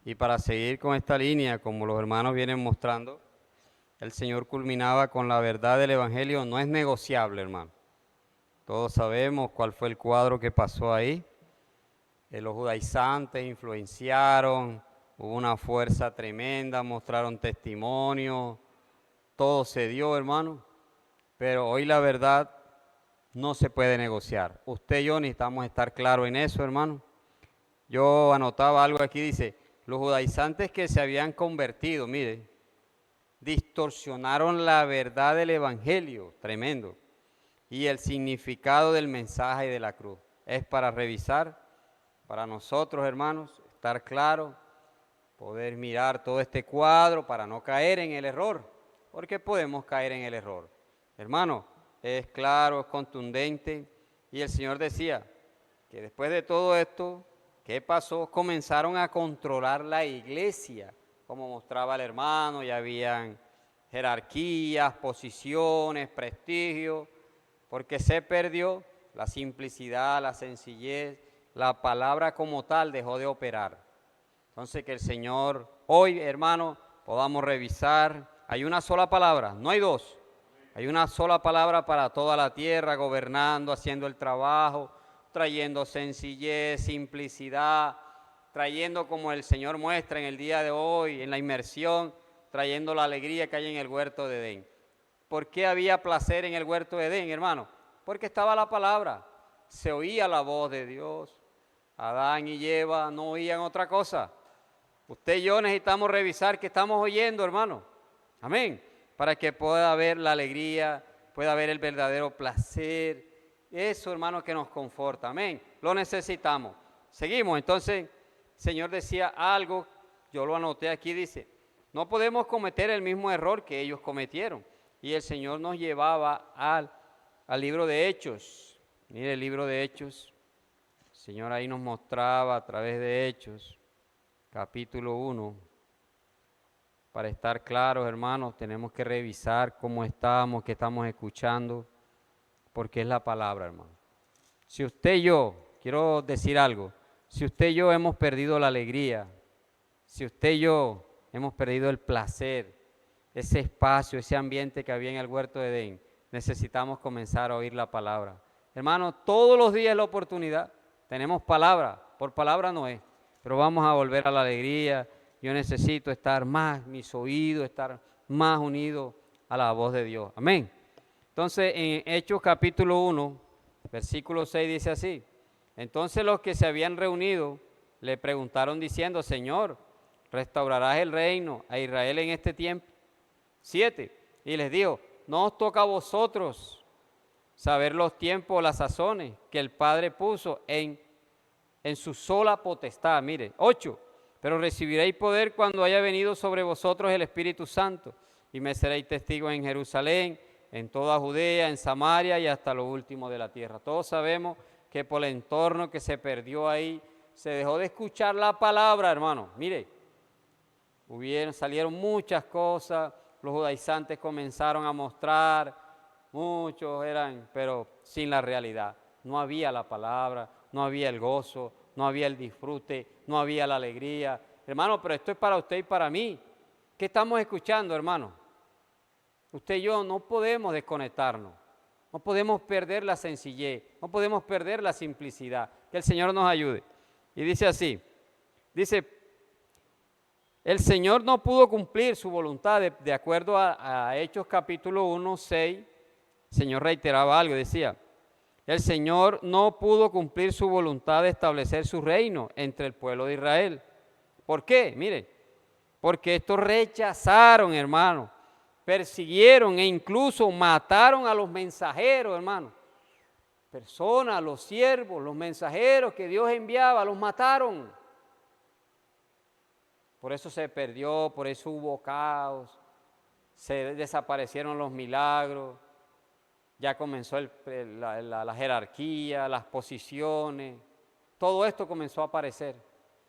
Y para seguir con esta línea, como los hermanos vienen mostrando, el Señor culminaba con la verdad del Evangelio. No es negociable, hermano. Todos sabemos cuál fue el cuadro que pasó ahí. Los judaizantes influenciaron, hubo una fuerza tremenda, mostraron testimonio, todo se dio, hermano. Pero hoy la verdad no se puede negociar. Usted y yo necesitamos estar claros en eso, hermano. Yo anotaba algo aquí, dice, los judaizantes que se habían convertido, mire, distorsionaron la verdad del Evangelio, tremendo, y el significado del mensaje de la cruz. Es para revisar, para nosotros, hermanos, estar claro, poder mirar todo este cuadro para no caer en el error, porque podemos caer en el error. Hermano, es claro, es contundente, y el Señor decía que después de todo esto, ¿qué pasó? Comenzaron a controlar la iglesia. Como mostraba el hermano, ya habían jerarquías, posiciones, prestigio, porque se perdió la simplicidad, la sencillez, la palabra como tal dejó de operar. Entonces que el Señor, hoy hermano, podamos revisar, hay una sola palabra, no hay dos, hay una sola palabra para toda la tierra, gobernando, haciendo el trabajo, trayendo sencillez, simplicidad, trayendo como el Señor muestra en el día de hoy, en la inmersión, trayendo la alegría que hay en el huerto de Edén. ¿Por qué había placer en el huerto de Edén, hermano? Porque estaba la palabra, se oía la voz de Dios. Adán y Eva no oían otra cosa. Usted y yo necesitamos revisar qué estamos oyendo, hermano. Amén. Para que pueda haber la alegría, pueda haber el verdadero placer. Eso, hermano, que nos conforta. Amén. Lo necesitamos. Seguimos, entonces. El Señor decía algo, yo lo anoté aquí, dice, no podemos cometer el mismo error que ellos cometieron. Y el Señor nos llevaba al libro de Hechos. Mire el libro de Hechos. El Señor ahí nos mostraba a través de Hechos, capítulo 1. Para estar claros, hermanos, tenemos que revisar cómo estamos, qué estamos escuchando, porque es la palabra, hermano. Si usted y yo, quiero decir algo, si usted y yo hemos perdido la alegría, si usted y yo hemos perdido el placer, ese espacio, ese ambiente que había en el huerto de Edén, necesitamos comenzar a oír la palabra. Hermano, todos los días es la oportunidad, tenemos palabra, por palabra no es, pero vamos a volver a la alegría. Yo necesito estar más, mis oídos, estar más unidos a la voz de Dios. Amén. Entonces, en Hechos capítulo 1, versículo 6 dice así: entonces los que se habían reunido le preguntaron diciendo: Señor, ¿restaurarás el reino a Israel en este tiempo? 7. Y les dijo: no os toca a vosotros saber los tiempos o las sazones que el Padre puso en su sola potestad. Mire, 8. Pero recibiréis poder cuando haya venido sobre vosotros el Espíritu Santo, y me seréis testigos en Jerusalén, en toda Judea, en Samaria y hasta lo último de la tierra. Todos sabemos que por el entorno que se perdió ahí, se dejó de escuchar la palabra, hermano. Mire, salieron muchas cosas, los judaizantes comenzaron a mostrar, muchos eran, pero sin la realidad. No había la palabra, no había el gozo, no había el disfrute, no había la alegría. Hermano, pero esto es para usted y para mí. ¿Qué estamos escuchando, hermano? Usted y yo no podemos desconectarnos, no podemos perder la sencillez, no podemos perder la simplicidad. Que el Señor nos ayude. Y dice así, dice: el Señor no pudo cumplir su voluntad de acuerdo a Hechos capítulo 1, 6. El Señor reiteraba algo, decía: el Señor no pudo cumplir su voluntad de establecer su reino entre el pueblo de Israel. ¿Por qué? Mire, porque estos rechazaron, hermano, persiguieron e incluso mataron a los mensajeros, hermano. Personas, los siervos, los mensajeros que Dios enviaba, los mataron. Por eso se perdió, por eso hubo caos, se desaparecieron los milagros. Ya comenzó la jerarquía, las posiciones, todo esto comenzó a aparecer.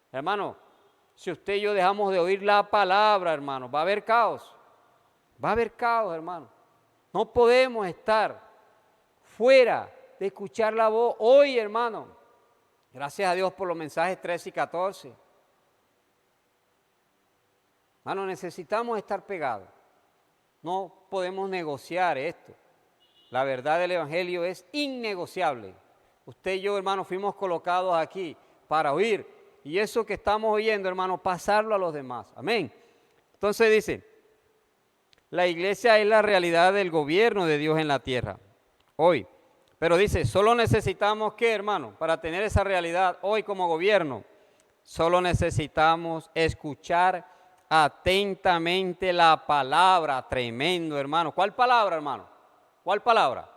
Hermano, si usted y yo dejamos de oír la palabra, hermano, va a haber caos. Va a haber caos, hermano. No podemos estar fuera de escuchar la voz hoy, hermano. Gracias a Dios por los mensajes 13 y 14. Hermano, necesitamos estar pegados. No podemos negociar esto. La verdad del Evangelio es innegociable. Usted y yo, hermano, fuimos colocados aquí para oír. Y eso que estamos oyendo, hermano, pasarlo a los demás. Amén. Entonces dice, la iglesia es la realidad del gobierno de Dios en la tierra, hoy. Pero dice, solo necesitamos, ¿qué, hermano? Para tener esa realidad hoy como gobierno, solo necesitamos escuchar atentamente la palabra. Tremendo, hermano. ¿Cuál palabra, hermano? ¿Cuál palabra?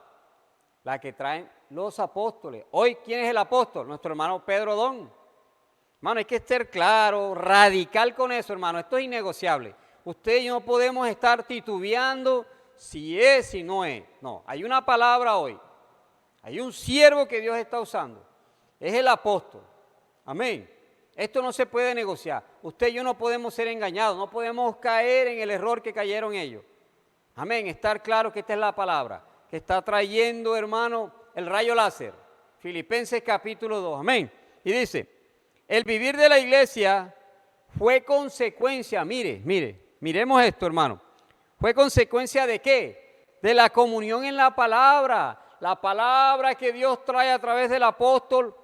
La que traen los apóstoles. Hoy, ¿quién es el apóstol? Nuestro hermano Pedro Don. Hermano, hay que ser claro, radical con eso, hermano. Esto es innegociable. Usted y yo no podemos estar titubeando si es, si no es. No, hay una palabra hoy. Hay un siervo que Dios está usando. Es el apóstol. Amén. Esto no se puede negociar. Usted y yo no podemos ser engañados. No podemos caer en el error que cayeron ellos. Amén. Estar claro que esta es la palabra que está trayendo, hermano, el rayo láser. Filipenses capítulo 2. Amén. Y dice, el vivir de la iglesia fue consecuencia, miremos esto, hermano. ¿Fue consecuencia de qué? De la comunión en la palabra. La palabra que Dios trae a través del apóstol,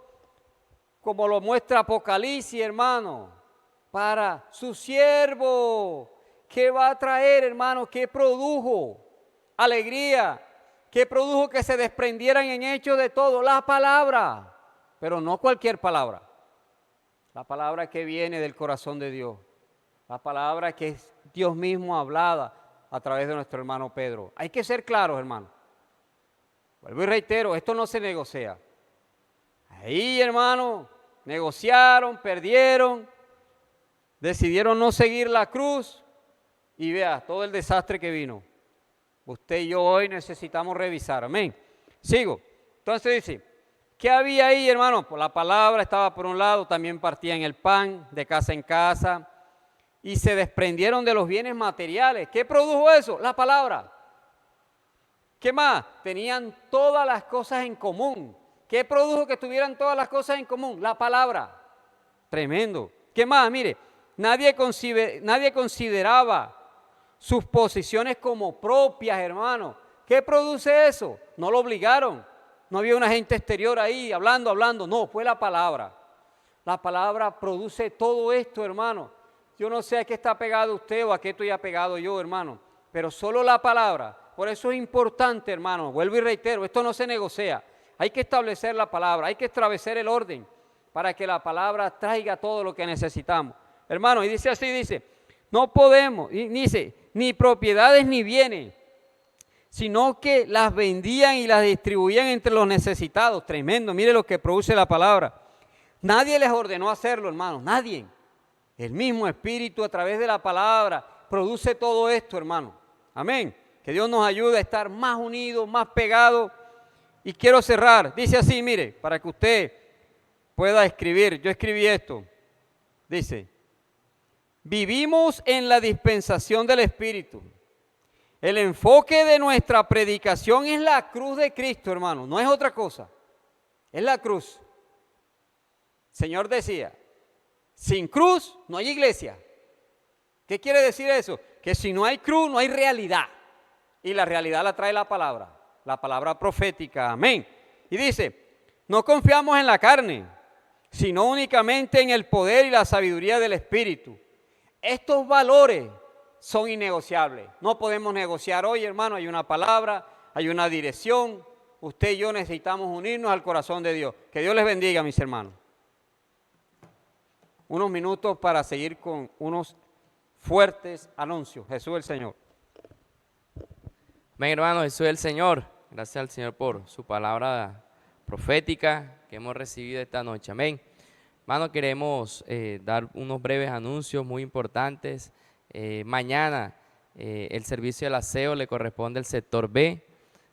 como lo muestra Apocalipsis, hermano, para su siervo. ¿Qué va a traer, hermano? ¿Qué produjo? Alegría. ¿Qué produjo que se desprendieran en hechos de todo? La palabra. Pero no cualquier palabra. La palabra que viene del corazón de Dios. La palabra que es Dios mismo hablada a través de nuestro hermano Pedro. Hay que ser claros, hermano. Vuelvo y reitero, esto no se negocia. Ahí, hermano, negociaron, perdieron, decidieron no seguir la cruz y vea todo el desastre que vino. Usted y yo hoy necesitamos revisar, amén. Sigo. Entonces dice, ¿qué había ahí, hermano? Pues la palabra estaba por un lado, también partían el pan de casa en casa y se desprendieron de los bienes materiales. ¿Qué produjo eso? La palabra. ¿Qué más? Tenían todas las cosas en común. ¿Qué produjo que tuvieran todas las cosas en común? La palabra. Tremendo. ¿Qué más? Mire, nadie consideraba sus posiciones como propias, hermano. ¿Qué produce eso? No lo obligaron. No había un agente exterior ahí hablando. No, fue la palabra. La palabra produce todo esto, hermano. Yo no sé a qué está pegado usted o a qué estoy apegado yo, hermano, pero solo la palabra. Por eso es importante, hermano, vuelvo y reitero, esto no se negocia. Hay que establecer la palabra, hay que establecer el orden para que la palabra traiga todo lo que necesitamos. Hermano, y dice así, dice, no podemos, y dice, ni propiedades ni bienes, sino que las vendían y las distribuían entre los necesitados. Tremendo, mire lo que produce la palabra. Nadie les ordenó hacerlo, hermano, nadie. El mismo Espíritu a través de la palabra produce todo esto, hermano. Amén. Que Dios nos ayude a estar más unidos, más pegados. Y quiero cerrar. Dice así, mire, para que usted pueda escribir. Yo escribí esto. Dice, vivimos en la dispensación del Espíritu. El enfoque de nuestra predicación es la cruz de Cristo, hermano. No es otra cosa. Es la cruz. El Señor decía, sin cruz no hay iglesia. ¿Qué quiere decir eso? Que si no hay cruz no hay realidad. Y la realidad la trae la palabra profética. Amén. Y dice, no confiamos en la carne, sino únicamente en el poder y la sabiduría del Espíritu. Estos valores son innegociables. No podemos negociar hoy, hermano. Hay una palabra, hay una dirección. Usted y yo necesitamos unirnos al corazón de Dios. Que Dios les bendiga, mis hermanos. Unos minutos para seguir con unos fuertes anuncios. Jesús el Señor. Amén, hermano, Jesús el Señor. Gracias al Señor por su palabra profética que hemos recibido esta noche. Amén. Hermano, queremos dar unos breves anuncios muy importantes. Mañana el servicio del aseo le corresponde al sector B.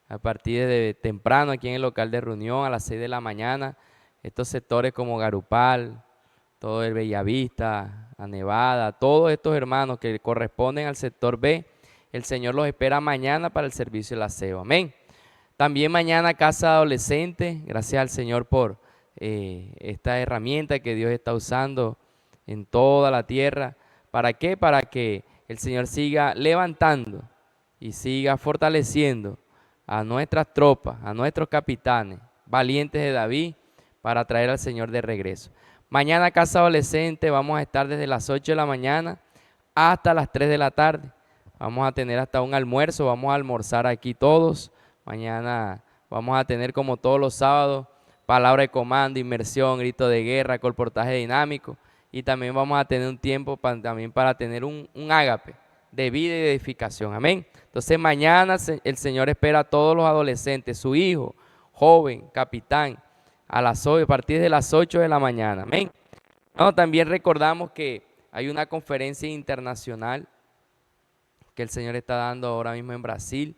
A partir de temprano aquí en el local de reunión a las 6 de la mañana. Estos sectores como Garupal, todo el Bellavista, a Nevada, todos estos hermanos que corresponden al sector B, el Señor los espera mañana para el servicio del aseo. Amén. También mañana Casa de Adolescentes, gracias al Señor por esta herramienta que Dios está usando en toda la tierra. ¿Para qué? Para que el Señor siga levantando y siga fortaleciendo a nuestras tropas, a nuestros capitanes, valientes de David, para traer al Señor de regreso. Mañana Casa Adolescente vamos a estar desde las 8 de la mañana hasta las 3 de la tarde. Vamos a tener hasta un almuerzo, vamos a almorzar aquí todos. Mañana vamos a tener como todos los sábados palabra de comando, inmersión, grito de guerra, colportaje dinámico. Y también vamos a tener un tiempo también para tener un ágape de vida y de edificación. Amén. Entonces mañana el Señor espera a todos los adolescentes, su hijo, joven, capitán, a partir de las 8 de la mañana. Amén. No, también recordamos que hay una conferencia internacional que el Señor está dando ahora mismo en Brasil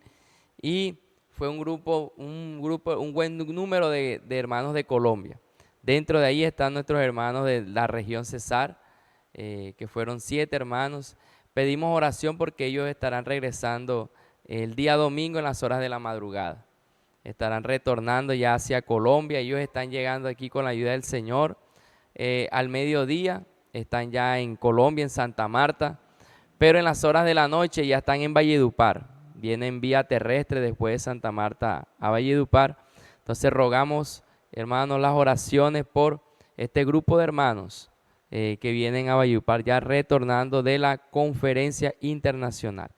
y fue un buen número de hermanos de Colombia. Dentro de ahí están nuestros hermanos de la región Cesar, que fueron 7 hermanos. Pedimos oración porque ellos estarán regresando el día domingo en las horas de la madrugada. Estarán retornando ya hacia Colombia. Ellos están llegando aquí con la ayuda del Señor. Al mediodía están ya en Colombia, en Santa Marta, pero en las horas de la noche ya están en Valledupar. Vienen vía terrestre después de Santa Marta a Valledupar. Entonces rogamos, hermanos, las oraciones por este grupo de hermanos que vienen a Valledupar ya retornando de la conferencia internacional.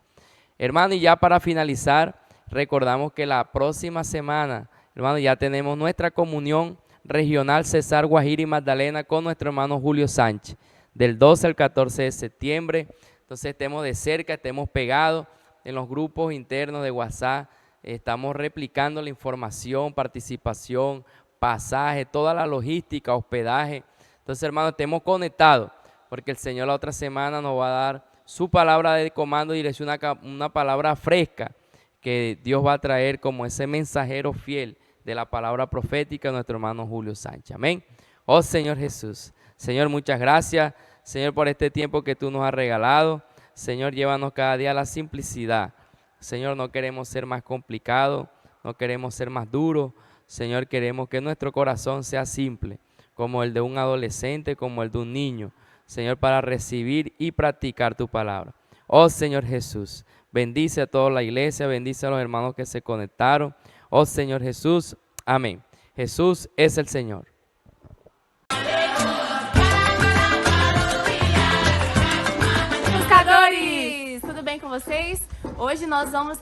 Hermano, y ya para finalizar, recordamos que la próxima semana, hermano, ya tenemos nuestra comunión regional Cesar, Guajira y Magdalena con nuestro hermano Julio Sánchez, del 12 al 14 de septiembre. Entonces estemos de cerca, estemos pegados en los grupos internos de WhatsApp, estamos replicando la información, participación, pasaje, toda la logística, hospedaje. Entonces, hermano, estemos conectados, porque el Señor la otra semana nos va a dar su palabra de comando y dirección, una palabra fresca que Dios va a traer como ese mensajero fiel de la palabra profética de nuestro hermano Julio Sánchez. Amén. Oh Señor Jesús. Señor, muchas gracias, Señor, por este tiempo que tú nos has regalado. Señor, llévanos cada día a la simplicidad. Señor, no queremos ser más complicados, no queremos ser más duros. Señor, queremos que nuestro corazón sea simple, como el de un adolescente, como el de un niño. Señor, para recibir y practicar tu palabra. Oh Señor Jesús, bendice a toda la iglesia, bendice a los hermanos que se conectaron. Oh Señor Jesús, amén. Jesús es el Señor. vocês? Hoje nós vamos...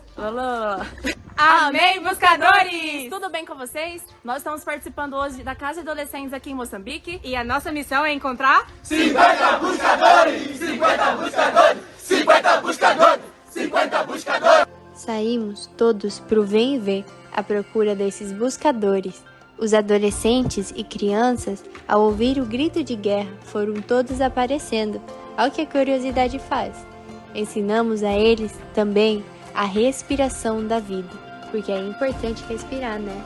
Amém, buscadores! Tudo bem com vocês? Nós estamos participando hoje da Casa de Adolescentes aqui em Moçambique. E a nossa missão é encontrar 50 buscadores! 50 buscadores! 50 buscadores! 50 buscadores! Saímos todos pro Vem e Vê, à procura desses buscadores. Os adolescentes e crianças, ao ouvir o grito de guerra, foram todos aparecendo, ao que a curiosidade faz. Ensinamos a eles também a respiração da vida, porque é importante respirar, né?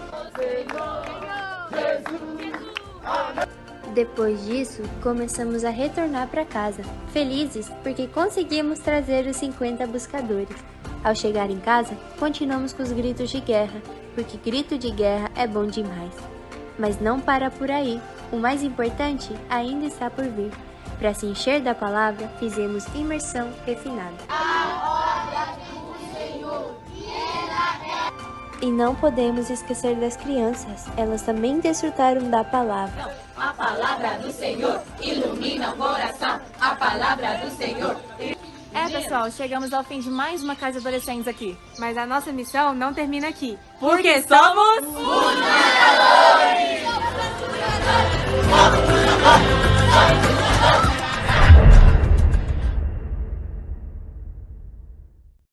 Depois disso, começamos a retornar para casa, felizes porque conseguimos trazer os 50 buscadores. Ao chegar em casa, continuamos com os gritos de guerra, porque grito de guerra é bom demais. Mas não para por aí, o mais importante ainda está por vir. Para se encher da palavra, fizemos imersão refinada. E não podemos esquecer das crianças, elas também desfrutaram da palavra. A palavra do Senhor ilumina o coração. A palavra do Senhor. Pessoal, chegamos ao fim de mais uma Casa de Adolescentes aqui. Mas a nossa missão não termina aqui. Porque somos...